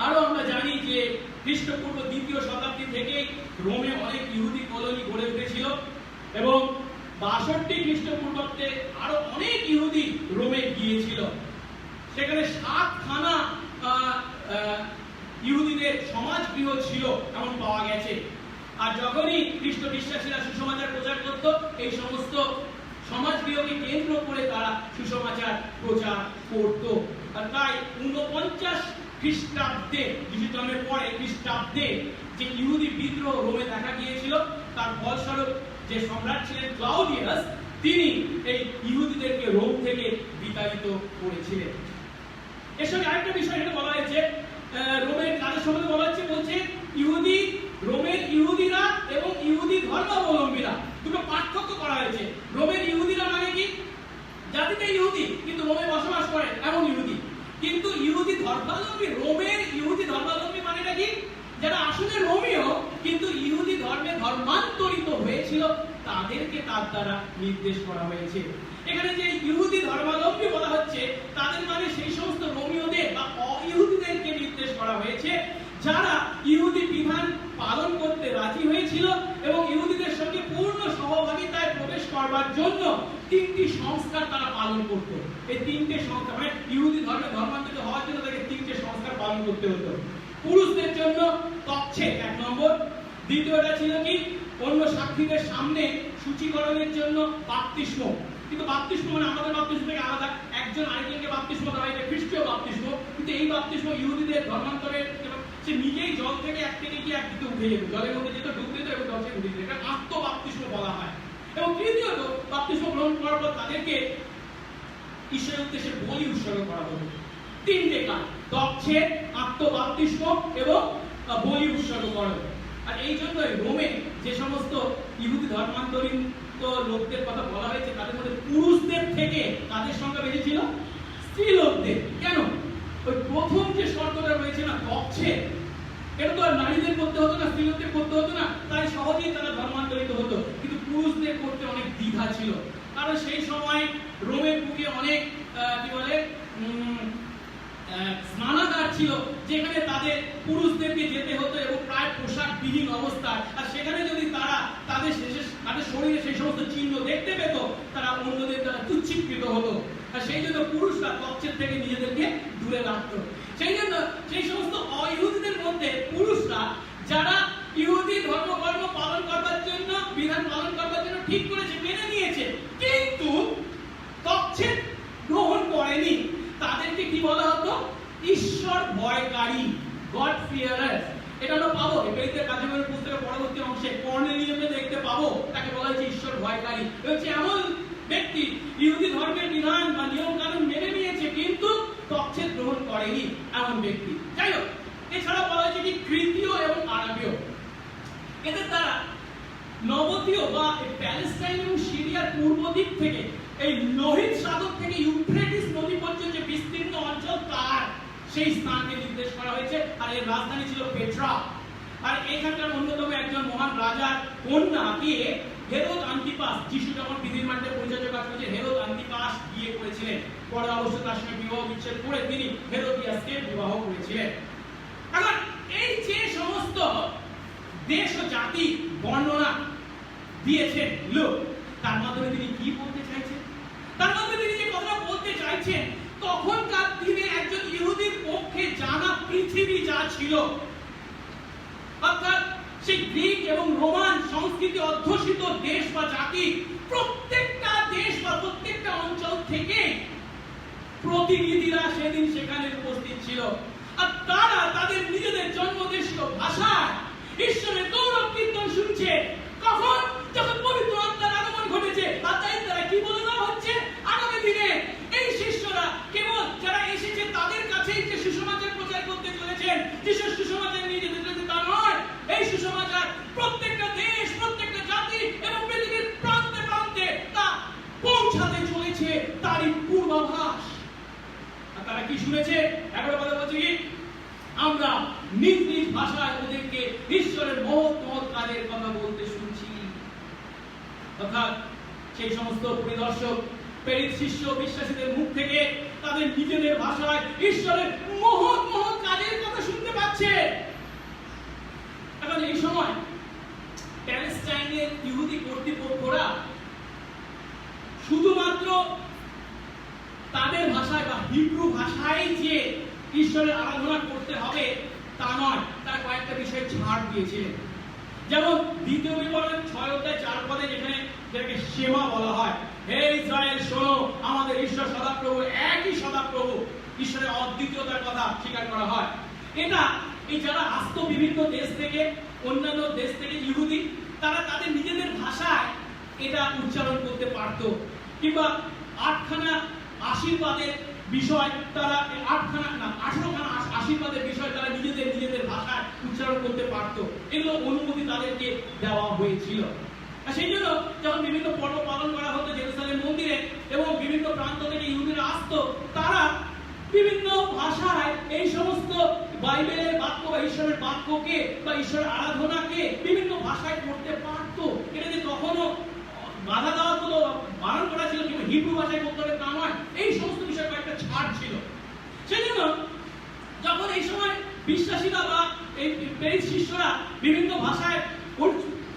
আরো আমরা জানি যে খ্রিস্টপূর্ব 2য় শতাব্দী থেকেই রোমে অনেক ইহুদি কলোনি গড়ে উঠেছিল এবং 62 খ্রিস্টপূর্বাব্দে আরো অনেক ইহুদি রোমে গিয়েছিল। সেখানে 7খানা ইহুদিদের সমাজগৃহ ছিল এমন পাওয়া গেছে। আর যখনই খ্রিস্ট বিশ্বাসীরা সুসমাচার প্রচার করত, এই সমস্ত সমাজগৃহকে কেন্দ্র করে তারা সুসমাচার প্রচার করত। আর তাই 49 খ্রিস্টাব্দে, যিশু জন্মের পরে খ্রিস্টাব্দে যে ইহুদি বিদ্রোহ রোমে দেখা গিয়েছিল, তার ফলস্বরূপ যে সম্রাট ছিলেন ক্লাউডিয়াস, তিনি এই ইহুদিদেরকে রোম থেকে বিতাড়িত করেছিলেন। এর সঙ্গে আরেকটা বিষয় এটা বলা হয়েছে, রোমের কাজের সম্বন্ধে বলা হচ্ছে, বলছে ইহুদি, রোমের ইহুদিরা এবং ইহুদি ধর্মাবলম্বীরা দুটো পার্থক্য করা হয়েছে। রোমের ইহুদিরা মানে কি, জাতিতে ইহুদি কিন্তু রোমে বসবাস করে এমন ইহুদি। কিন্তু ইহুদি ধর্মাবলম্বী, রোমের ইহুদি ধর্মাবলম্বী মানেটা কি, যারা আসলে রোমীয় কিন্তু ইহুদি ধর্মে ধর্মান্তরিত হয়েছিল, তাদেরকে তার দ্বারা নির্দেশ করা হয়েছে। এখানে যে ইহুদি ধর্মাবলম্বী বলা হচ্ছে তাদের মানে সেই সমস্ত রোমীয়দের বা অইহুদিদেরকে নির্দেশ করা হয়েছে যারা ইহুদি বিধান পালন করতে রাজি হয়েছিল এবং ইহুদিদের সঙ্গে পূর্ণ সহভাগিতায় প্রবেশ করবার জন্য 3টি সংস্কার তারা পালন করত। এই 3টে সংস্কার মানে ইহুদি ধর্মে ধর্মান্তরিত হওয়ার জন্য তাকে 3টে সংস্কার পালন করতে হতো। পুরুষদের জন্য তচ্ছেদ 1 নম্বর, দ্বিতীয়টা ছিল কি, অন্য সাক্ষীদের সামনে সূচীকরণের জন্য বাপ্তিস্ম। কিন্তু বাপ্তিস্ম মানে আমাদের বাপ্তিস্ম থেকে আলাদা, একজন আরেকজনকে বাপ্তিস্ম দেওয়া হয়, এটা খ্রিস্টীয় বাপ্তিস্ম। কিন্তু এই বাপ্তিস্ম ইহুদিদের ধর্মান্তরের, সে নিজেই জল থেকে এক থেকে গিয়ে একদিকে উঠে যেত, জলের মধ্যে যেত, ডুব দিত এবং জল থেকে উঠে যেত, এটা আত্মবাপ্তিস্ম বলা হয়। এবং তৃতীয়ত, বাপ্তিস্ম গ্রহণ করার পর তাদেরকে ঈশ্বরের উদ্দেশ্যে বলি উৎসর্গ করা হতো। 3টে কাজ, তচ্ছেদ, আত্মবাপ্তিস্ম এবং বলি উৎসর্গ করা হতো। আর এই জন্যই রোমে যে সমস্ত ইহুদি ধর্মান্তরিত লোকদের কথা বলা হয়েছে তাদের মধ্যে পুরুষদের থেকে কাদের সংখ্যা বেশি ছিল? স্ত্রী লোকদের। কেন? ওই প্রথম যে শর্তটা রয়েছে না, তচ্ছেদ, এটা তো আর নারীদের করতে হতো না, স্ত্রীলোকদের করতে হতো না, তাই সহজেই তারা ধর্মান্তরিত হতো। কিন্তু পুরুষদের করতে অনেক দ্বিধা ছিল, কারণ সেই সময় রোমের বুকে অনেক কি বলে স্নানাগার ছিল যেখানে তাদের পুরুষদেরকে যেতে হতো এবং প্রায় পোশাকবিহীন অবস্থায়। আর সেখানে যদি তারা তাদের শরীরে সেই সমস্ত চিহ্ন দেখতে পেত, তারা অন্যদের দ্বারা তুচ্ছিকৃত হতো। আর সেই জন্য পুরুষরা তচ্ছেদ থেকে নিজেদেরকে দূরে রাখত। সেই জন্য সেই সমস্ত অইহুদিদের মধ্যে পুরুষরা যারা ইহুদি ধর্মকর্ম পালন করবার জন্য, বিধান পালন করবার জন্য ঠিক করেছে, মেনে নিয়েছে, কিন্তু তচ্ছেদ গ্রহণ করেনি, তাদেরকে কি বলা হতো? ঈশ্বর ভয়কারী, গড ফিয়ারার্স। এটা আমরা পাবো এফেসীয়দের কার্যক্রমের পুস্তকের পরবর্তী অংশে, কর্নেলিয়াসকে দেখতে পাবো, তাকে বলা হয়েছে ঈশ্বর ভয়কারী। হচ্ছে এমন ব্যক্তি ইহুদি ধর্মের বিধান বা নিয়ম কানুন মেনে নিয়েছে কিন্তু তচ্ছেদ গ্রহণ করেনি, এমন ব্যক্তি। যাই হোক, এছাড়া বলা হয়েছে কি, ক্রিতীয় এবং আরবীয়, এদের দ্বারা নবতীয় বা প্যালেস্টাইন এবং সিরিয়ার পূর্ব দিক থেকে এই লোহিত সাগর থেকে ইউফ্রেটিস নদী পর্যন্ত যে বিস্তীর্ণ অঞ্চল, তার সেই স্থানকে নির্দেশ করা হয়েছে। আর এর রাজধানী ছিল পেট্রা। আর এখানকার অন্যতম একজন মহান রাজার কন্যাকে হেরোদ আন্তিপাস, যিশু যখন পৃথিবীর মাটিতে পরিচর্যা কাজ করেছে, হেরোদ আন্তিপাস বিয়ে করেছিলেন। পরে অবশ্য তার সঙ্গে বিবাহ বিচ্ছেদ করে তিনি হেরোদিয়াসকে বিবাহ করেছিলেন। এখন এই যে সমস্ত দেশ ও জাতি বর্ণনা দিয়েছেন লোক, তার মাধ্যমে তিনি কি বলতে চাইছেন? তার মাধ্যমে তিনি যে কথা বলতে চাইছেন, তখনকার দিনে একজন ইহুদির পক্ষে জানা পৃথিবী যা ছিল, অর্থাৎ সেই গ্রিক এবং রোমান সংস্কৃতি অধ্যুষিত দেশ বা জাতি, প্রত্যেকটা দেশ বা প্রত্যেকটা অঞ্চল থেকে প্রতিনিধিরা সেদিন সেখানে উপস্থিত ছিল। আর তারা তাদের নিজেদের জন্মদেশীয় ভাষায় ঈশ্বরের গৌরব কীর্তন শুনছে। কখন? যখন পবিত্র আত্মার আগমন ঘটেছে। আর তাই তারা কি বলে দেওয়া হচ্ছে? আগামী দিনে এই শিষ্যরা কেবল যারা এসেছে তাদের কাছেই যে সুসমাচার প্রচার করতে চলেছেন, যে সুসমাচার নিয়ে যেতে চলেছে তা নয়। এই সুসমাচার প্রত্যেকটা দেশ, প্রত্যেকটা জাতি এবং পৃথিবীর প্রান্তে প্রান্তে তা পৌঁছাতে চলেছে, তারই পূর্বাভাস। আর তারা কি শুনেছে? একবার কথা বলছে কি, আমরা নিজ নিজ ভাষায় ওদেরকে ঈশ্বরের মহৎ মহৎ কাজের কথা বলতে শুনছি। অর্থাৎ সেই সমস্ত পরিদর্শক প্রেরিত শিষ্য বিশ্বাসীদের মুখ থেকে তাদের নিজেদের ভাষায় ঈশ্বরের মহৎ মহৎ কাজের কথা শুনতে পাচ্ছে। এখন এই সময় প্যালেস্টাইনের ইহুদি কর্তৃপক্ষরা শুধুমাত্র তাদের ভাষায় বা হিব্রু ভাষায় যে ঈশ্বরের আরাধনা করতে হবে তা নয়, তারা কয়েকটা বিষয়ে ছাড় দিয়েছিলেন। যেমন দ্বিতীয় বিবরণ 6:4 যেটাকে শেমা বলা হয়, হে ইসরায়েল শোনো, আমাদের ঈশ্বর সদাপ্রভু, একই সদাপ্রভু, ঈশ্বরের অদ্বিতীয়তার কথা স্বীকার করা হয়। এটা এই যারা আসতো বিভিন্ন দেশ থেকে, অন্যান্য দেশ থেকে ইহুদি, তারা তাদের নিজেদের ভাষায় এটা উচ্চারণ করতে পারত। কিংবা 8খানা আশীর্বাদের বিষয় তারা 18খানা আশীর্বাদের বিষয় তারা নিজেদের ভাষায় উচ্চারণ করতে পারত। এগুলো অনুমতি তাদেরকে দেওয়া হয়েছিল। আর সেই জন্য যখন বিভিন্ন পর্ব পালন করা হতো জেরুজালেম মন্দিরে এবং বিভিন্ন প্রান্ত থেকে ইহুদিরা আসতো, তারা বিভিন্ন ভাষায় এই সমস্ত বাইবেলের বাক্য বা ঈশ্বরের বাক্যকে বা ঈশ্বরের আরাধনাকে বিভিন্ন ভাষায় করতে পারতো। এটা যে কখনো বাধা দেওয়া হলো, বারণ করা ছিল কিংবা হিব্রু ভাষায় করতে হবে তা নয়, এই সমস্ত বিষয়ে কয়েকটা ছাড় ছিল। সেজন্য যখন এই সময় বিশ্বাসীরা বা এই প্রেরিত শিষ্যরা বিভিন্ন ভাষায়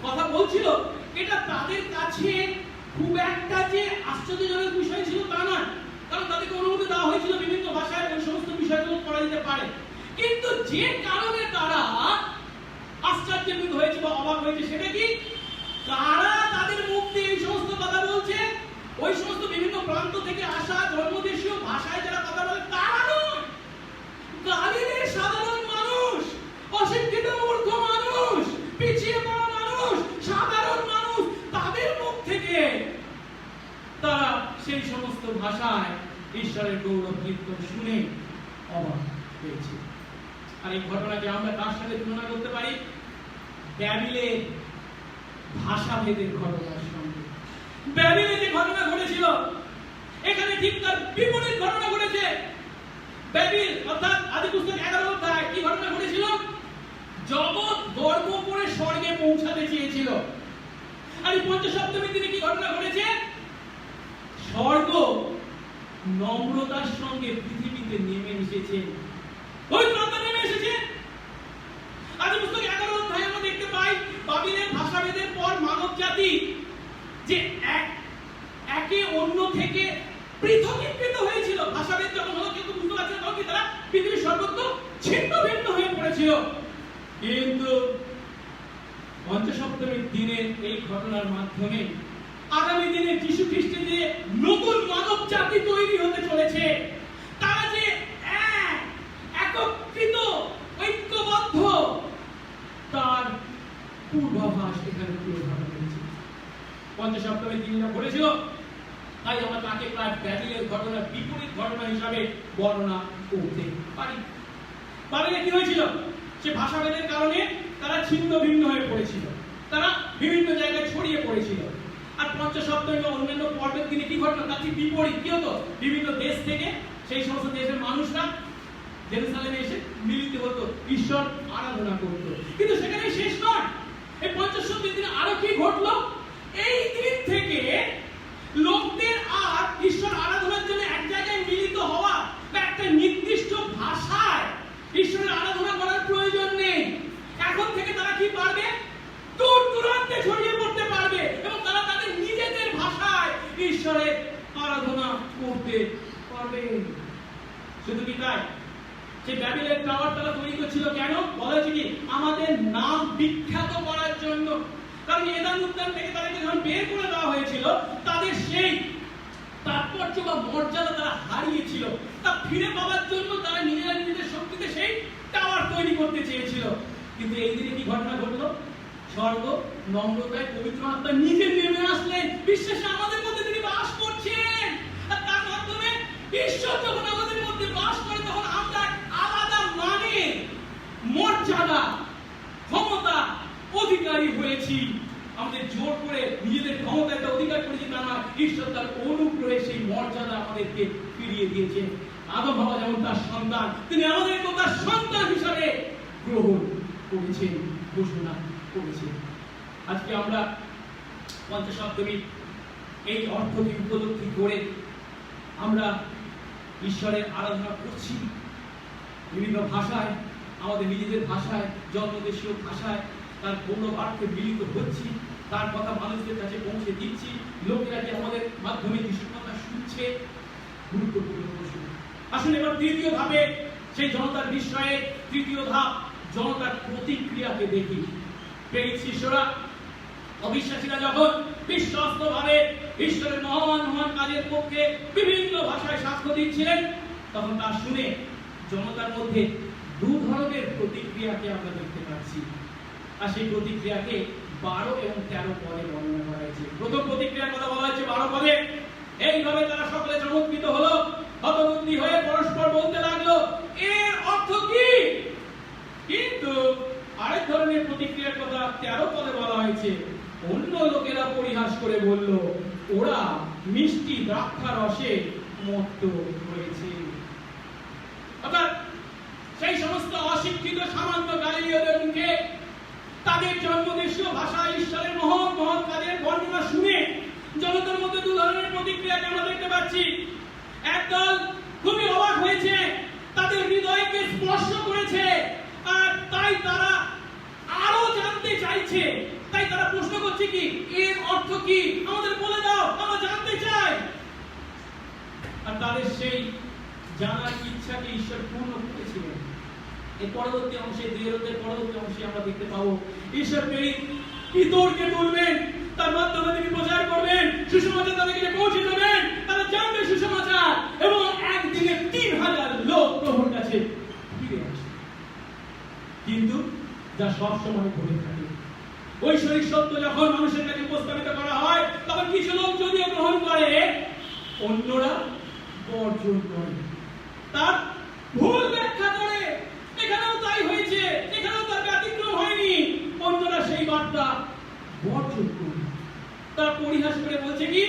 কথা বলছিল, এটা তাদের কাছে খুব একটা যে আশ্চর্যজনক বিষয় ছিল তা নয়, কারণ তাদেরকে অনুমতি দেওয়া হয়েছিল বিভিন্ন ভাষায় ওই সমস্ত বিষয়গুলো করা যেতে পারে। কিন্তু যে কারণে তারা আশ্চর্যান্বিত হয়েছে বা অবাক হয়েছে সেটা কি, কারা তাদের মুখ দিয়ে এই সমস্ত কথা বলছে? ওই সমস্ত বিভিন্ন প্রান্ত থেকে আসা জন্মদেশীয় ভাষায় যারা কথা বলে তারা নয়, গালিলের সাধারণ মানুষ, অশিক্ষিত মূর্খ মানুষ, পিছিয়ে পড়া মানুষ, সাধারণ মানুষ, তাদের মুখ থেকে তারা সেই সমস্ত ভাষায় ঈশ্বরের গৌরব কীর্তন শুনে অবাক হয়েছে। আর এই ঘটনাকে আমরা কার সাথে তুলনা করতে পারি? ব্যাবিলের ভাষাভেদের ঘটনার সঙ্গে। ব্যাবিলে যে ঘটনা ঘটেছিল, এখানে ঠিক তার বিপরীত ঘটনা ঘটেছে। ব্যাবিল অর্থাৎ আদিপুস্তক 11 অধ্যায় কি ঘটনা ঘটেছিল? জগৎ গর্ব করে স্বর্গে পৌঁছাতে চেয়েছিল। আর এই পঞ্চসপ্তমীর দিনে কি ঘটনা ঘটেছে? স্বর্গ নম্রতার সঙ্গে পৃথিবীতে নেমে এসেছে, পবিত্র আত্মা নেমে এসেছে। আদিপুস্তক 11 অধ্যায়ে আমরা দেখতে পাই বাবিলের ভাষাভেদের পর মানব জাতি যে একে অন্য থেকে পৃথকীকৃত হয়েছিল। ভাষাভেদ যখন হলো, কিন্তু বুঝতে পারছেন তখন কি তারা পৃথিবীর সর্বত্র ছিন্ন ভিন্ন হয়ে পড়েছিল। কিন্তু পঞ্চসপ্তমীর দিনের এই ঘটনার মাধ্যমে আগামী দিনে যীশু খ্রিস্টের যে নতুন মানব জাতি তৈরি হতে চলেছে, তারা যে একত্রিত ঐক্যবদ্ধ, তার পূর্বাভাস এখানে তুলে ধরা হয়েছে। পঞ্চসপ্তমীর দিনটা ঘটেছিল, তাই আমরা তাকে প্রায় ব্যাবিলের ঘটনার বিপরীত ঘটনা হিসাবে বর্ণনা করতে পারি। বাবিলে কি হয়েছিল? সে ভাষাভেদের কারণে তারা ছিন্ন ভিন্ন হয়ে পড়েছিল, তারা বিভিন্ন জায়গায় ছড়িয়ে পড়েছিল। আর পঞ্চসপ্তমী বা অন্যান্য পর্বের দিনে কি ঘটনা, তার ঠিক বিপরীত। কি হতো? বিভিন্ন দেশ থেকে সেই সমস্ত দেশের মানুষরা জেরুজালেমে এসে মিলিত হতো, ঈশ্বর আরাধনা করত। কিন্তু সেখানে শেষ নয়, এই পঞ্চসপ্তমীর দিনে আরো কি ঘটলো? এই দিন থেকে লোকদের আর ঈশ্বর আরাধনার জন্য এক জায়গায় মিলিত হওয়া বা একটা নির্দিষ্ট ভাষায় ঈশ্বরের আরাধনা করার প্রয়োজন নেই। এখন থেকে তারা কি পারবে? বিখ্যাত করার জন্য। কারণ এদান উদ্যান থেকে তাদেরকে যখন বের করে দেওয়া হয়েছিল, তাদের সেই তাৎপর্য বা মর্যাদা তারা হারিয়েছিল। তা ফিরে পাওয়ার জন্য তারা নিজেরা নিজেদের শক্তিতে সেই টাওয়ার তৈরি করতে চেয়েছিল। কিন্তু এই দিনে কি ঘটনা ঘটলো? স্বর্গ নম্রতায় পবিত্র আত্মা নিজে নেমে আসলেন, বিশ্বাসে আমাদের মধ্যে তিনি বাস করছেন। আর তার মাধ্যমে ঈশ্বর যখন আমাদের মধ্যে বাস করে, তখন আমরা আলাদা মানে মর্যাদা, ক্ষমতা অধিকারী হয়েছি। আমাদের জোর করে নিজেদের ক্ষমতাটা অধিকার করেছি তা না, ঈশ্বর তার অনুগ্রহে সেই মর্যাদা আমাদেরকে ফিরিয়ে দিয়েছেন। আদম হাওয়া যেমন তার সন্তান, তিনি আমাদেরকে তার সন্তান হিসাবে গ্রহণ করেছেন, ঘোষণা করেছেন। আজকে আমরা পঞ্চসপ্তমী এই অর্থকে উপলব্ধি করে আমরা ঈশ্বরের আরাধনা করছি বিভিন্ন ভাষায়, আমাদের নিজেদের ভাষায়, জন্মদেশীয় ভাষায় তার গৌরবার্থে মিলিত হচ্ছি, তার কথা মানুষদের কাছে পৌঁছে দিচ্ছি। লোকেরা যে আমাদের মাধ্যমে যিশুর কথা শুনছে, গুরুত্বপূর্ণ প্রশ্ন। আসলে এবার তৃতীয় ধাপে সেই জনতার বিস্ময়ে তৃতীয় ধাপ জনতার প্রতিক্রিয়াকে দেখি। প্রেরিত শিষ্যরা, অবিশ্বাসীরা যখন বিশ্বস্ত ভাবে ঈশ্বরের মহান মহান কাজের পক্ষে বিভিন্ন ভাষায় সাক্ষ্য দিচ্ছিলেন, তখন তা শুনে জনতার মধ্যে দু ধরনের প্রতিক্রিয়াকে আমরা দেখতে পাচ্ছি। আর সেই প্রতিক্রিয়াকে 12 এবং 13 পদে বর্ণনা করা হয়েছে। প্রথম প্রতিক্রিয়ার কথা বলা হয়েছে 12 পদে। এইভাবে তারা সকলে চমৎকৃত হলো, হতবুদ্ধি হয়ে পরস্পর বলতে লাগলো, এর অর্থ কি? কিন্তু আরেক ধরনের প্রতিক্রিয়ার কথা 13 পদে বলা হয়েছে। অন্য লোকেরা পরিহাস করে বলল, ওরা মিষ্টি দ্রাক্ষা রসে মত্ত হয়েছে। অর্থাৎ সেই সমস্ত অশিক্ষিত সামান্য গালিলীয়দের মুখে তাদের জন্মদেশীয় ভাষায় ঈশ্বরের মহান মহান কাজের বর্ণনা শুনে জনতার মধ্যে দু ধরনের প্রতিক্রিয়াকে আমরা দেখতে পাচ্ছি। একদল খুবই অবাক হয়েছে, তাদের হৃদয়কে স্পর্শ করেছে, আর তাই তারা আরো জানতে চাইছে। তাই তারা প্রশ্ন করছে, কি এর অর্থ কি? আমাদের বলে দাও, আমরা জানতে চাই। আর তাদের সেই জানার ইচ্ছাকে ঈশ্বর পূর্ণ করেছিলেন। এই পরবর্তী অংশে, 2 অধ্যায়ের পরবর্তী অংশে আমরা দেখতে পাবো ঈশ্বর প্রেরিত পিতরকে তুলবেন, তার মাধ্যমে তিনি প্রচার করবেন, সুসমাচার তাদেরকে পৌঁছে দেবেন, তারা জানবে সুসমাচার, এবং একদিনে 3000 লোক প্রভুর কাছে ফিরে আসবে। কিন্তু যা সব সময় ঘটে থাকে, ঐশ্বরিক সত্য যখন মানুষের কাছে উপস্থাপিত করা হয়, তখন কিছু লোক যদিও গ্রহণ করে, অন্যরা বর্জন করে, তার ভুল ব্যাখ্যা করে। এখানেও তাই হয়েছে, এখানেও তার ব্যতিক্রম হয়নি। অন্যরা সেই বার্তা বর্জন করে, তারা পরিহাস করে বলছে কি,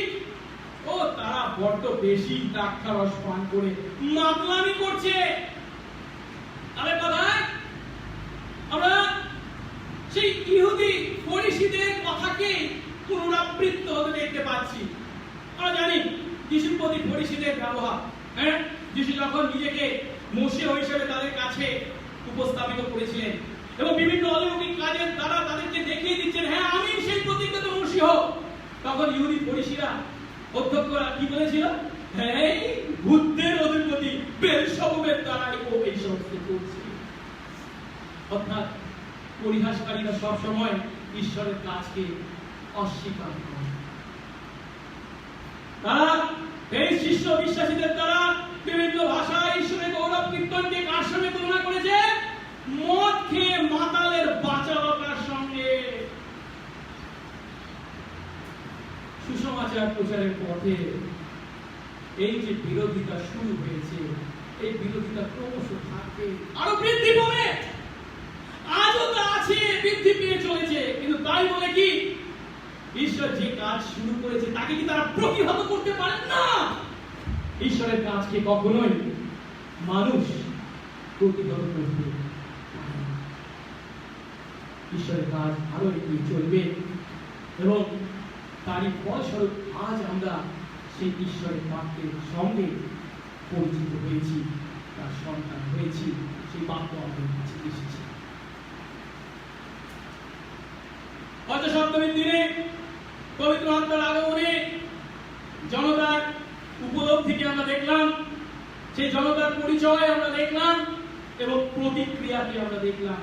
ও তারা বড্ড বেশি দ্রাক্ষা রস পান করে মাতলামি করছে। তাদের কথায় আমরা সেই ইহুদি ফরিসীদের কথাকে পুনরাবৃত্ত হতে দেখতে পাচ্ছি। আমরা জানি যিশুর প্রতি ফরিসীদের ব্যবহার। যিশু যখন নিজেকে মশীহ হিসেবে তাদের কাছে উপস্থাপিত করেছিলেন এবং বিভিন্ন অলৌকিক কাজের দ্বারা তাদেরকে দেখিয়ে দিচ্ছেন, হ্যাঁ আমি সেই প্রতিজ্ঞিত মশীহ, তখন ইহুদি ফরিসীরা, অধ্যক্ষরা কি বলেছিল? হ্যাঁ, ভূতদের অধিপতি বেলজেবুলের দ্বারাই ও এই সমস্ত করছে। অর্থাৎ পরিহাসকারীরা সব সময় ঈশ্বরের কাজকে অস্বীকার করে। তারা এই শিষ্য বিশ্বাসীদের দ্বারা বিভিন্ন ভাষায় ঈশ্বরের গৌরব কীর্তনকে কার সঙ্গে তুলনা করেছে? মদ খেয়ে মাতালের বাচালতার সঙ্গে। সুসমাচার প্রচারের পথে এই যে বিরোধিতা শুরু হয়েছে, এই বিরোধিতা ক্রমশ থাকবে, আরো বৃদ্ধি পাবে। আজও তা আছে, বৃদ্ধি পেয়ে চলেছে। কিন্তু তাই বলে কি ঈশ্বর যে কাজ শুরু করেছে তাকে কি তারা প্রতিহত করতে পারেন না? ঈশ্বরের কাজকে কখনোই মানুষ প্রতিহত করতে পারে না। ঈশ্বরের কাজ আরো এগিয়ে চলবে এবং তারই ফলস্বরূপ আজ আমরা সেই ঈশ্বরের বাক্যের সঙ্গে পরিচিত হয়েছি, তার সন্তান হয়েছি, সেই বাক্য আমাদের কাছে এসেছে। পঞ্চসপ্তমীর দিনে পবিত্র আত্মার আগমনে জনতার উপলব্ধিকে আমরা দেখলাম, সেই জনতার পরিচয় আমরা দেখলাম এবং প্রতিক্রিয়াকে আমরা দেখলাম।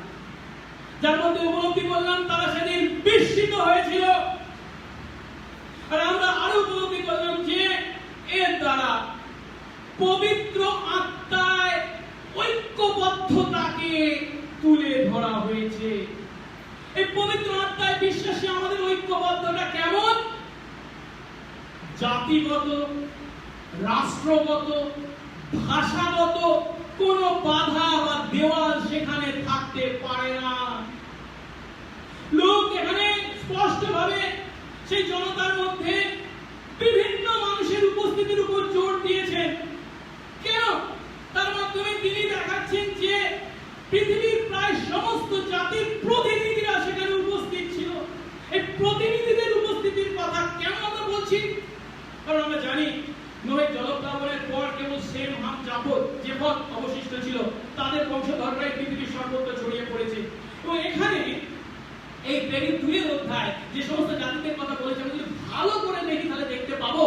যার মধ্যে উপলব্ধি করলাম তারা সেদিন বিস্মিত হয়েছিল। আর আমরা আরো উপলব্ধি করলাম যে এর দ্বারা পবিত্র আত্মায় ঐক্যবদ্ধতাকে তুলে ধরা হয়েছে। এই পবিত্র আত্মায় বিশ্বাসী আমাদের ঐক্যবদ্ধতা কেমন? জাতিগত, রাষ্ট্রগত, ভাষাগত কোনো বাধা বা দেওয়াল সেখানে থাকতে পারে না। লোক এখানে স্পষ্টভাবে সেই জনতার মধ্যে বিভিন্ন মানুষের উপস্থিতির উপর জোর দিয়েছেন। কেন? তার মাধ্যমে তিনি দেখাচ্ছেন যে পৃথিবীর প্রায় সমস্ত জাতির প্রতিনিধিরা সেখানে উপস্থিত ছিল। এই প্রতিনিধিদের উপস্থিতির কথা কেন আমরা বলছি? কারণ আমরা জানি নোয়ের জলপ্লাবনের পর কেবল সেম, হাম, জেফত অবশিষ্ট ছিল। তাদের বংশধররাই পৃথিবীর সর্বত্র ছড়িয়ে পড়েছে। এবং এখানে এই প্রেরিত 2 অধ্যায় যে সমস্ত জাতিদের কথা বলেছে আমরা যদি ভালো করে দেখি তাহলে দেখতে পাবো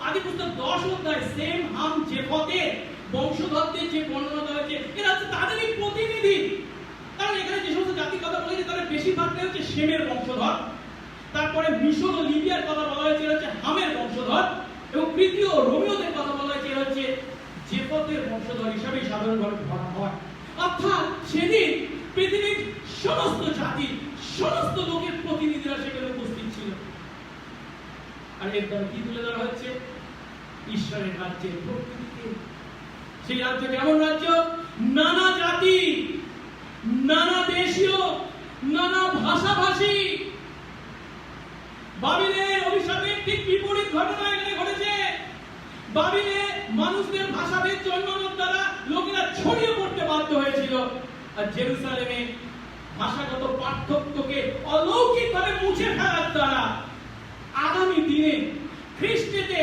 আদি পুস্তক 10 অধ্যায় সেম, হাম, জেফতের বংশধরদের যে বর্ণনা দেওয়া হয়েছে এরা হচ্ছে তাদেরই প্রতিনিধি। কারণ এখানে যে সমস্ত জাতির কথা বলেছে তাদের বেশিরভাগটাই হচ্ছে সেমের বংশধর। তারপরে মিশর ও লিবিয়ার কথা বলা হয়েছে এরা হচ্ছে হামের বংশধর। এবং তৃতীয় রোমীয়দের কথা বলা হয়েছে এরা হচ্ছে জেফতের বংশধর হিসাবে সাধারণভাবে ধরা হয়। অর্থাৎ সেদিন পৃথিবীর সমস্ত জাতি, সমস্ত লোকের প্রতিনিধিরা সেখানে উপস্থিত ছিল। আর এর দ্বারা কি তুলে ধরা হচ্ছে? ঈশ্বরের রাজ্যের প্রকৃতিকে। সেই রাজ্য কেমন রাজ্য? নানা জাতি, নানা দেশীয়, নানা ভাষাভাষী। বাবিলের অভিশাপের ঠিক বিপরীত ঘটনা এখানে ঘটেছে। বাবিলে মানুষদের ভাষাভেদ জন্মানোর দ্বারা লোকেরা ছড়িয়ে পড়তে বাধ্য হয়েছিল। আর জেরুসালেমে ভাষাগত পার্থক্যকে অলৌকিকভাবে মুছে ফেলার দ্বারা আগামী দিনে খ্রিস্টীতে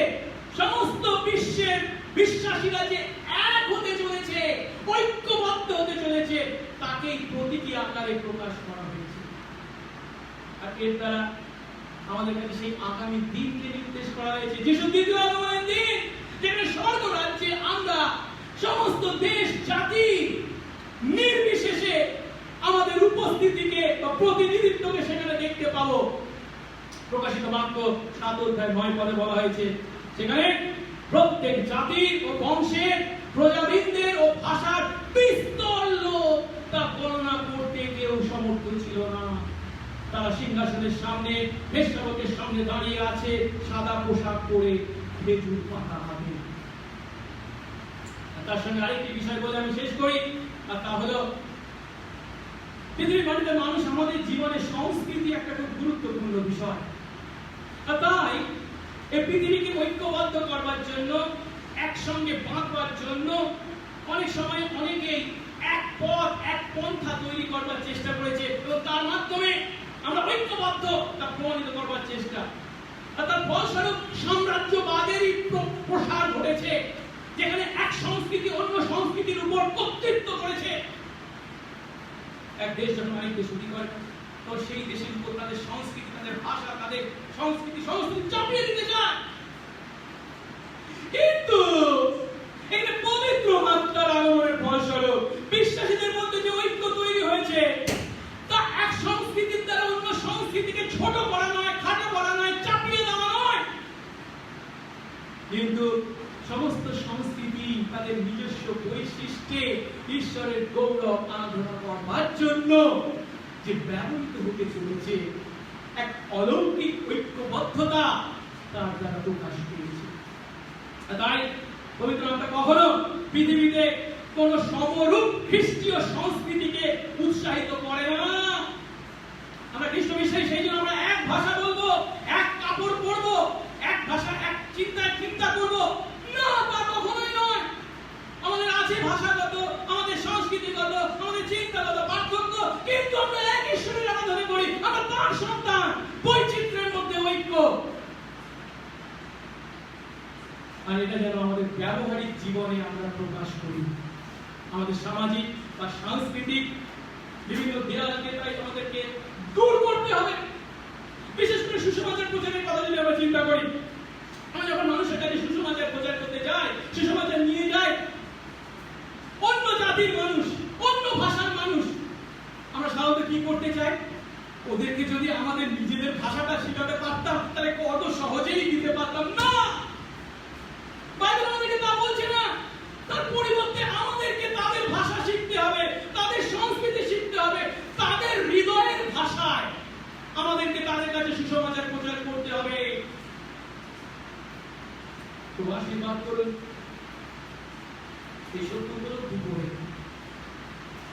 সমস্ত বিশ্বের বিশ্বাসীরা যে এক হতে চলেছে, ঐক্যবদ্ধ হতে চলেছে, তাকেই প্রতীকী আকারে প্রকাশ করা হয়েছে। আর এর দ্বারা আমাদের কাছে সেই আগামী দিনকে নির্দেশ করা হয়েছে, যিশু দ্বিতীয় আগমনের দিন, যেখানে স্বর্গ রাজ্যে আমরা সমস্ত দেশ জাতি নির্বিশেষে আমাদের উপস্থিতিকে বা প্রতিনিধিত্বকে সেখানে দেখতে পাবো। প্রকাশিত বাক্য 7 অধ্যায় 9 পদে বলা হয়েছে সেখানে প্রত্যেক জাতি ও বংশের, প্রজাবৃন্দের ও ভাষার বিস্তর লোক তা গণনা করতে কেউ সমর্থ ছিল না। তারা সিংহাসনের সামনে, বেশ্যাবকের সামনে দাঁড়িয়ে আছে, সাদা পোশাক পরে, খেজুর পাতা হাতে। তার সঙ্গে আরেকটি বিষয় বলে আমি শেষ করি, আর তা হলো পৃথিবীর মাটিতে মানুষ আমাদের জীবনের সংস্কৃতি একটা খুব গুরুত্বপূর্ণ বিষয়। আর তাই এই পৃথিবীকে ঐক্যবদ্ধ করবার জন্য, একসঙ্গে বাঁধবার জন্য অনেক সময় অনেকেই এক পথ, এক পন্থা তৈরি করবার চেষ্টা করেছে এবং তার মাধ্যমে আমরা ঐক্যবদ্ধ তা প্রমাণিত করবার চেষ্টা। আর তার ফলস্বরূপ সাম্রাজ্যবাদেরই প্রসার ঘটেছে, যেখানে এক সংস্কৃতি অন্য সংস্কৃতির উপর কর্তৃত্ব করেছে। এক দেশ যখন আরেক দেশ শুরু করে তো সেই দেশের উপর তাদের সংস্কৃতি, তাদের ভাষা, তাদের সংস্কৃতি চাপিয়ে দিতে চায়। কিন্তু এখানে পবিত্র আত্মার আগমনের ফলস্বরূপ বিশ্বাসীদের মধ্যে যে ঐক্য তৈরি হয়েছে তা এক সংস্কৃতির দ্বারা অন্য সংস্কৃতিকে ছোট করা নয়, খাটো করা নয়, চাপিয়ে দেওয়া নয়, কিন্তু সমস্ত সংস্কৃতি তাদের নিজস্ব বৈশিষ্ট্যে ঈশ্বরের গৌরব আরাধনা করবার জন্য যে ব্যবহৃত হতে চলেছে এক অলৌকিক ঐক্যবদ্ধতা তার দ্বারা প্রকাশ পেয়েছে। তাই পবিত্র আত্মা কখনো পৃথিবীতে কোন সমরূপ খ্রিস্টীয় সংস্কৃতিকে উৎসাহিত করে না। আমরা খ্রিস্ট বিশ্বাসী, সেই জন্য আমরা এক ভাষা বলবো, এক কাপড় পরবো, এক ভাষা, এক চিন্তায় চিন্তা করবো না, তা কখনোই নয়। আমাদের আছে ভাষাগত, আমাদের সংস্কৃতিগত, আমাদের চিন্তাগত পার্থক্য, কিন্তু আমরা এক ঈশ্বরের আরাধনা করি, আমরা তার সন্তান, বৈচিত্র্যের মধ্যে ঐক্য। আর এটা যেন আমাদের ব্যবহারিক জীবনে আমরা প্রকাশ করি। আমাদের সামাজিক বা সাংস্কৃতিক বিভিন্ন দেয়ালকে তাই আমাদেরকে দূর করতে হবে। বিশেষ করে সুসমাচার প্রচারের কথা যদি আমরা চিন্তা করি, আমরা যখন মানুষের কাছে সুসমাচার প্রচার করতে যাই, সুসমাচার নিয়ে যাই অন্য জাতির মানুষ, অন্য ভাষার মানুষ, আমরা সাধারণত কি করতে শিখতে চায়। ওদেরকে যদি আমাদের নিজেদের ভাষাটা শেখাতে পারতাম তাহলে কত সহজেই দিতে পারতাম না। বাইবেল আমাদেরকে তা বলছে না। তার পরিবর্তে আমাদেরকে তাদের ভাষা শিখতে হবে, তাদের সংস্কৃতি শিখতে হবে, তাদের হৃদয়ের ভাষায় আমাদেরকে তাদের কাছে সুসমাচার প্রচার করতে হবে। তো আশীর্বাদ করুন এই সত্য উপলব্ধি করে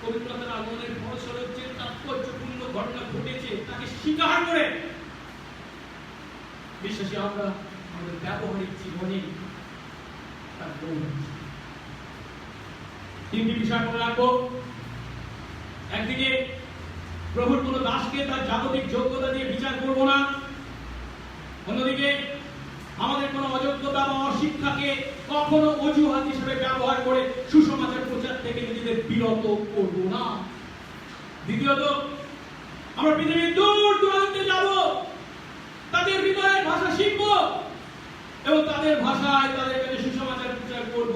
পবিত্রতার আগমনের ফলস্বরূপ যে তাৎপর্যপূর্ণ ঘটনা ঘটেছে তাকে স্বীকার করে বিশ্বাসী আমরা আমাদের ব্যবহারিক জীবনে তার গৌরব। তিনটি বিষয় মনে রাখবো। একদিকে প্রভুর কোন দাসকে তার জাগতিক যোগ্যতা দিয়ে বিচার করব না, অন্যদিকে আমাদের কোন অযোগ্যতা বা অশিক্ষাকে কখনো অজুহাত হিসেবে ব্যবহার করে সুসমাচার প্রচার থেকে নিজেদের বিরত করব না। দ্বিতীয়ত আমরা পৃথিবীর দূর দূরান্তে যাব, তাদের হৃদয়ের ভাষা শিখব এবং তাদের ভাষায় তাদের কাছে সুসমাচার প্রচার করব,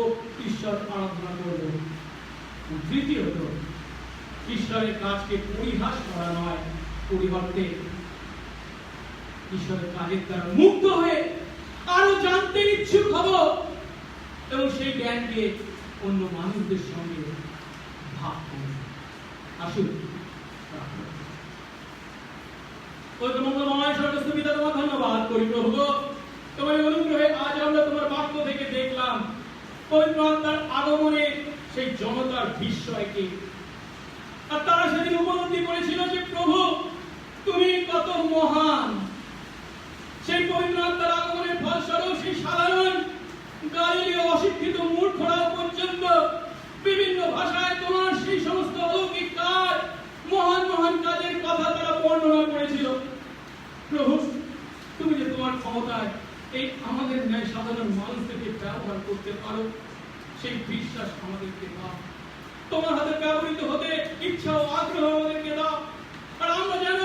ঈশ্বর আরাধনা করব। তৃতীয়ত ঈশ্বরের কাজকে পরিহাস করা নয়, পরিবর্তে ঈশ্বরের কাজের দ্বারা মুগ্ধ হয়ে আরো জানতে ইচ্ছুক হব এবং সেই জ্ঞানকে অন্য মানুষদের সঙ্গে ভাগ করব। আসুন মঙ্গলময় স্বর্গস্থ পিতা, তোমার ধন্যবাদ করি প্রভু। তোমার অনুগ্রহে আজ আমরা তোমার বাক্য থেকে দেখলাম পবিত্র আত্মার আগমনে সেই জনতার বিস্ময়কে। আর তারা সেদিন উপলব্ধি করেছিল যে প্রভু তুমি কত মহান। সেই পবিত্র আত্মার আগমনের ফলস্বরূপ সেই সাধারণ গালিলীয় অশিক্ষিত মূর্খরাও পর্যন্ত বিভিন্ন ভাষায় তোমার সেই সমস্ত অলৌকিক কাজ, মহান মহান কাজের কথা তারা বর্ণনা করেছিল। প্রভু তুমি যে তোমার ক্ষমতায় এই আমাদের ন্যায় সাধারণ মানুষদেরকে ব্যবহার করতে পারো সেই বিশ্বাস আমাদেরকে দাও। তোমার হাতে ব্যবহৃত হতে ইচ্ছা ও আগ্রহ আমাদেরকে দাও। আর আমরা যেন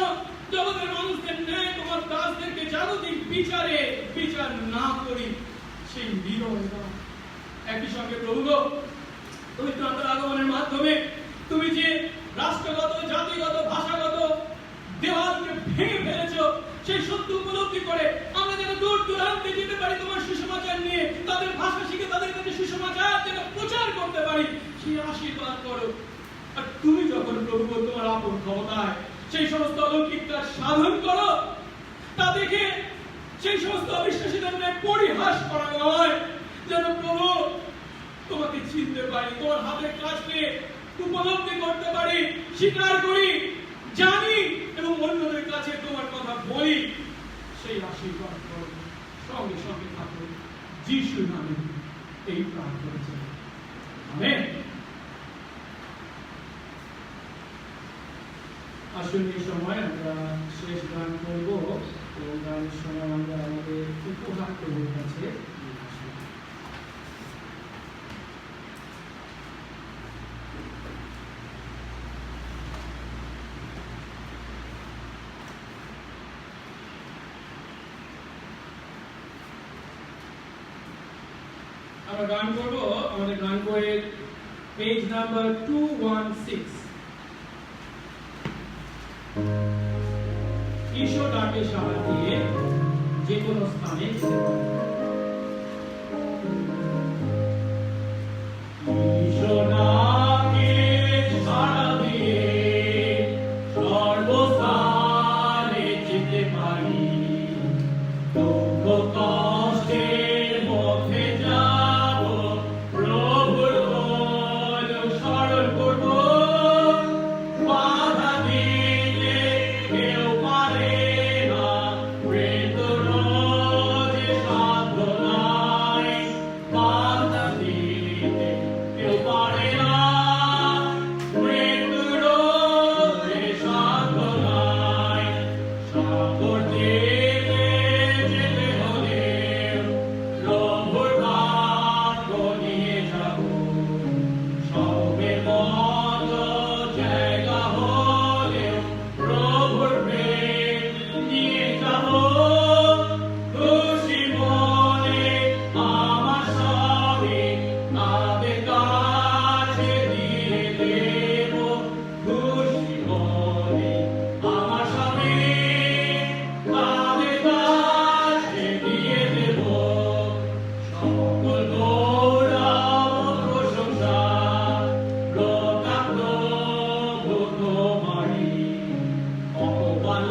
জগতের মানুষদের ন্যায় তোমার দাসদেরকে জাগতিক বিচারে বিচার না করি সেই হৃদয় দাও। একই সঙ্গে প্রভু পবিত্র আত্মার আগমনের মাধ্যমে তুমি যে রাষ্ট্রগত, জাতিগত, ভাষাগত দেওয়ালকে ভেঙে ফেলেছো সেই সত্য উপলব্ধি করে আমরা যেন দূর দূরান্তে যেতে পারি তোমার সুসমাচার নিয়ে, তাদের ভাষা শিখে তাদের কাছে সুসমাচার যেন প্রচার করতে পারি সেই আশীর্বাদ করো। আর তুমি যখন প্রভু তোমার আপন ক্ষমতায় সেই সমস্ত অলৌকিক কাজ সাধন করো তা দেখে সেই সমস্ত অবিশ্বাসীদের পরিহাস করা নয়, যেন প্রভু তোমাকে চিনতে পারি, তোমার হাতের কাজকে উপলব্ধি করতে পারি, স্বীকার করি, জানি এবং অন্যদের কাছে তোমার কথা বলি সেই আশীর্বাদ করো। সঙ্গে সঙ্গে থাকো যিশুর নামে এই প্রার্থনা চাই, আমেন। আসুন এই সময় আমরা শেষ গান করব এবং গানের সময় আমরা আমাদের উপহার প্রভুর কাছে আমরা গান করব আমাদের গান বইয়ের পেজ নাম্বার 216। ঈশ্বর ডাকে সাড়া দিয়ে যে কোনো স্থানে যেতে পারে। ঈশ্বর ডাকে সাড়া দিয়ে সর্বস্থানে যেতে পারি। দুঃখ কষ্টের মধ্যে যাব, প্রভুর বল স্মরণ করব। বাধা দিলে কেউ পারে না, মৃত্যুর যে সাধ্য নাই।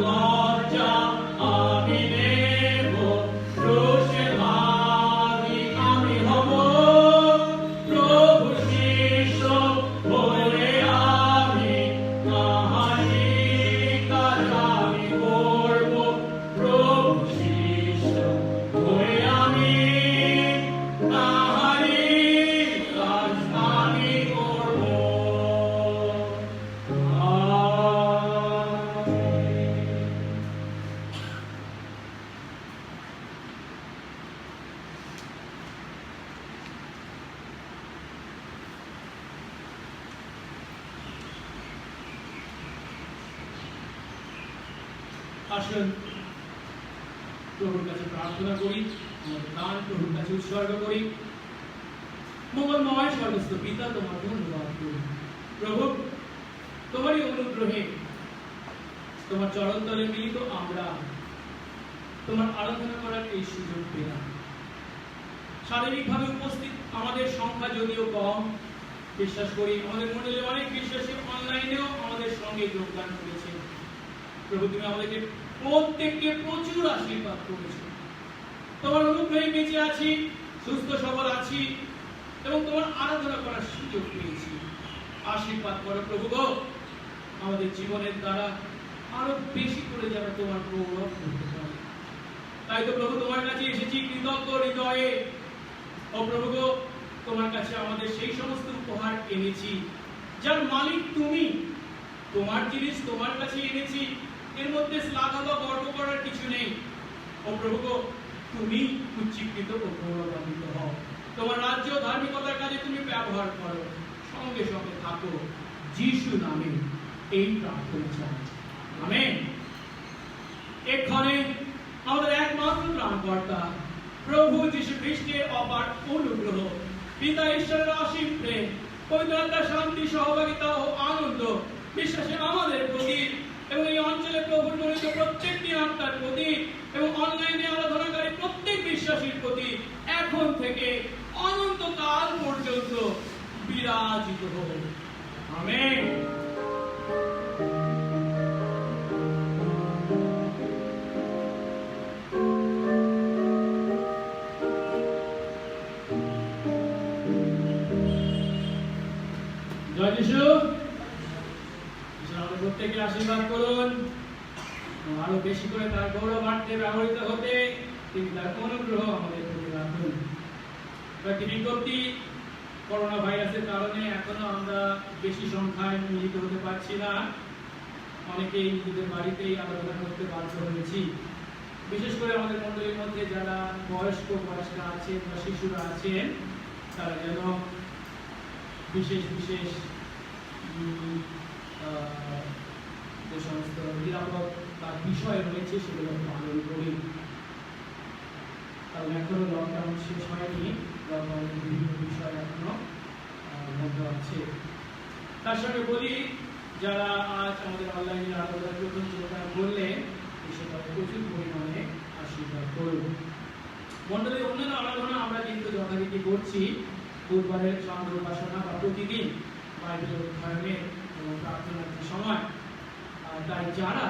লজ্জা আমি নেব, ক্রুশে ভারী আমি হব, প্রভু শিষ্য হয়ে আমি তাহারই কাজ আমি করব, প্রভু শিষ্য হয়ে আমি তাহারই কাজ আমি করব। আসুন প্রভুর কাছে প্রার্থনা করি, আমাদের প্রাণ প্রভুর কাছে উৎসর্গ করি। মঙ্গলময় স্বর্গস্থ পিতা, তোমার ধন্যবাদ করি প্রভু, তোমারই অনুগ্রহে তোমার চরণ তলে মিলিত আমরা তোমার আরাধনা করার এই সুযোগ পেলাম। শারীরিকভাবে উপস্থিত আমাদের সংখ্যা যদিও কম, বিশ্বাস করি আমাদের মণ্ডলে অনেক বিশ্বাসী অনলাইনেও আমাদের সঙ্গে যোগদান করেছে। প্রভু, তুমি আমাদেরকে প্রত্যেককে প্রচুর আশীর্বাদ করেছো। তোমার অনুগ্রহে বেঁচে আছি, সুস্থ সবল আছি এবং তোমার আরাধনা করার সুযোগ পেয়েছি। আশীর্বাদ করো প্রভু গো, আমাদের জীবনের দ্বারা আরো বেশি করে যেন তোমার গৌরব করতে পারে। তাই তো প্রভু তোমার কাছে এসেছি কৃতজ্ঞ হৃদয়ে। ও প্রভু গো, তোমার কাছে আমাদের সেই সমস্ত উপহার এনেছি যার মালিক তুমি। তোমার জিনিস তোমার কাছে এনেছি, এর মধ্যে শ্লাঘা বা গর্ব করার কিছু নেই। ও প্রভু গো, তুমি উচ্চীকৃত ও গৌরবান্বিত হও। তোমার রাজ্য ধার্মিকতার কাজে তুমি ব্যবহার করো, সঙ্গে সঙ্গে থাকো। যিশু নামে এই প্রার্থনা চাই, আমেন। এক্ষণে আমাদের একমাত্র ত্রাণকর্তা প্রভু যীশু খ্রিস্টের অপার অনুগ্রহ, পিতা ঈশ্বরের অসীম প্রেম, পবিত্র আত্মার শান্তি, সহভাগিতা ও আনন্দ বিশ্বাসে আমাদের প্রতি এবং এই অঞ্চলে প্রভুর মনোনীত প্রত্যেকটি আত্মার প্রতি এবং অনলাইনে আরাধনাকারী প্রত্যেক বিশ্বাসীর প্রতি এখন থেকে অনন্তকাল পর্যন্ত বিরাজিত হোক, আমেন। জয় যিশু। আমাদের প্রত্যেককে আশীর্বাদ করুন, আরো বেশি করে তার গৌরবার্থে ব্যবহৃত হতে তিনি তার অনুগ্রহ আমাদের প্রতি রাখুন। কয়েকটি বিজ্ঞপ্তি, করোনা ভাইরাসের কারণে এখনো আমরা বেশি সংখ্যায় মিলিত হতে পারছি না। অনেকেই নিজেদের বাড়িতেই আরাধনা করতে বাধ্য হয়েছি। বিশেষ করে আমাদের মণ্ডলীর মধ্যে যারা বয়স্ক আছেন বা শিশুরা আছেন, তারা যেন বিশেষ বিশেষ যে সমস্ত নিরাপত্তার বিষয় রয়েছে সেগুলো পালন করি, কারণ এখনো লকডাউন শেষ হয়নি, লকডাউনের বিভিন্ন বিষয় এখনো বন্ধ আছে। তার সঙ্গে বলি, যারা আজ আমাদের অনলাইনে আরাধনা প্রথম যোগদান করলেন, সেটা প্রচুর পরিমাণে আশীর্বাদ করুন। মণ্ডলীর অন্যান্য আরাধনা আমরা কিন্তু যথারীতি করছি, বুধবারের সন্ধ্যা উপাসনা বা প্রতিদিন বাইবেল অধ্যয়নের এবং প্রার্থনার যে সময়। তাই যারা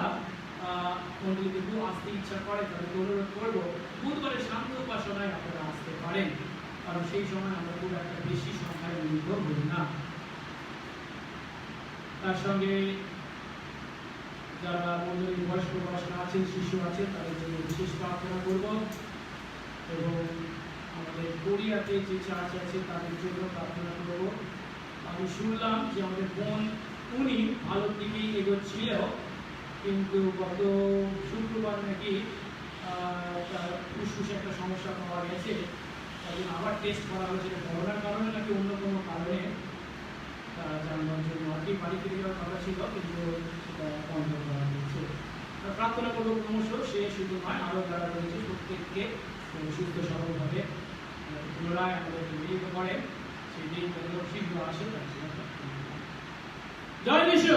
মণ্ডলীতে খুব আসতে ইচ্ছা করে তাদেরকে অনুরোধ করবো বুধবারের সন্ধ্যা উপাসনায় আপনারা আসতে পারেন, কারণ সেই সময় আমরা খুব একটা বেশি সংখ্যায় মিলিত হই না। তার সঙ্গে যারা মণ্ডলীর বয়স্ক উপাসনা আছেন, শিশু আছেন, তাদের জন্য বিশেষ প্রার্থনা করব এবং আমাদের কোরিয়াতে যে চার্চ আছে তাদের জন্য প্রার্থনা করব। আমি শুনলাম যে আমাদের বোন উনি ভালোর দিকেই এগোচ্ছিল, কিন্তু গত শুক্রবার নাকি তার ফুসফুসে একটা সমস্যা পাওয়া গেছে, তাই আবার টেস্ট করা হয়েছে। করোনার কারণে নাকি অন্য কোনো কারণে তারা জানবার জন্য আর কি বাড়ি ফিরে যাওয়ার কথা ছিল, কিন্তু সেটা বন্ধ করা হয়েছে। প্রার্থনা করবো ক্রমশ, সে শুধু নয় আরও যারা রয়েছে প্রত্যেককে সুস্থ সবলভাবে পুনরায় আমাদেরকে মিলিত করে, সেই দিন শীঘ্র আসে। জয় যিশু।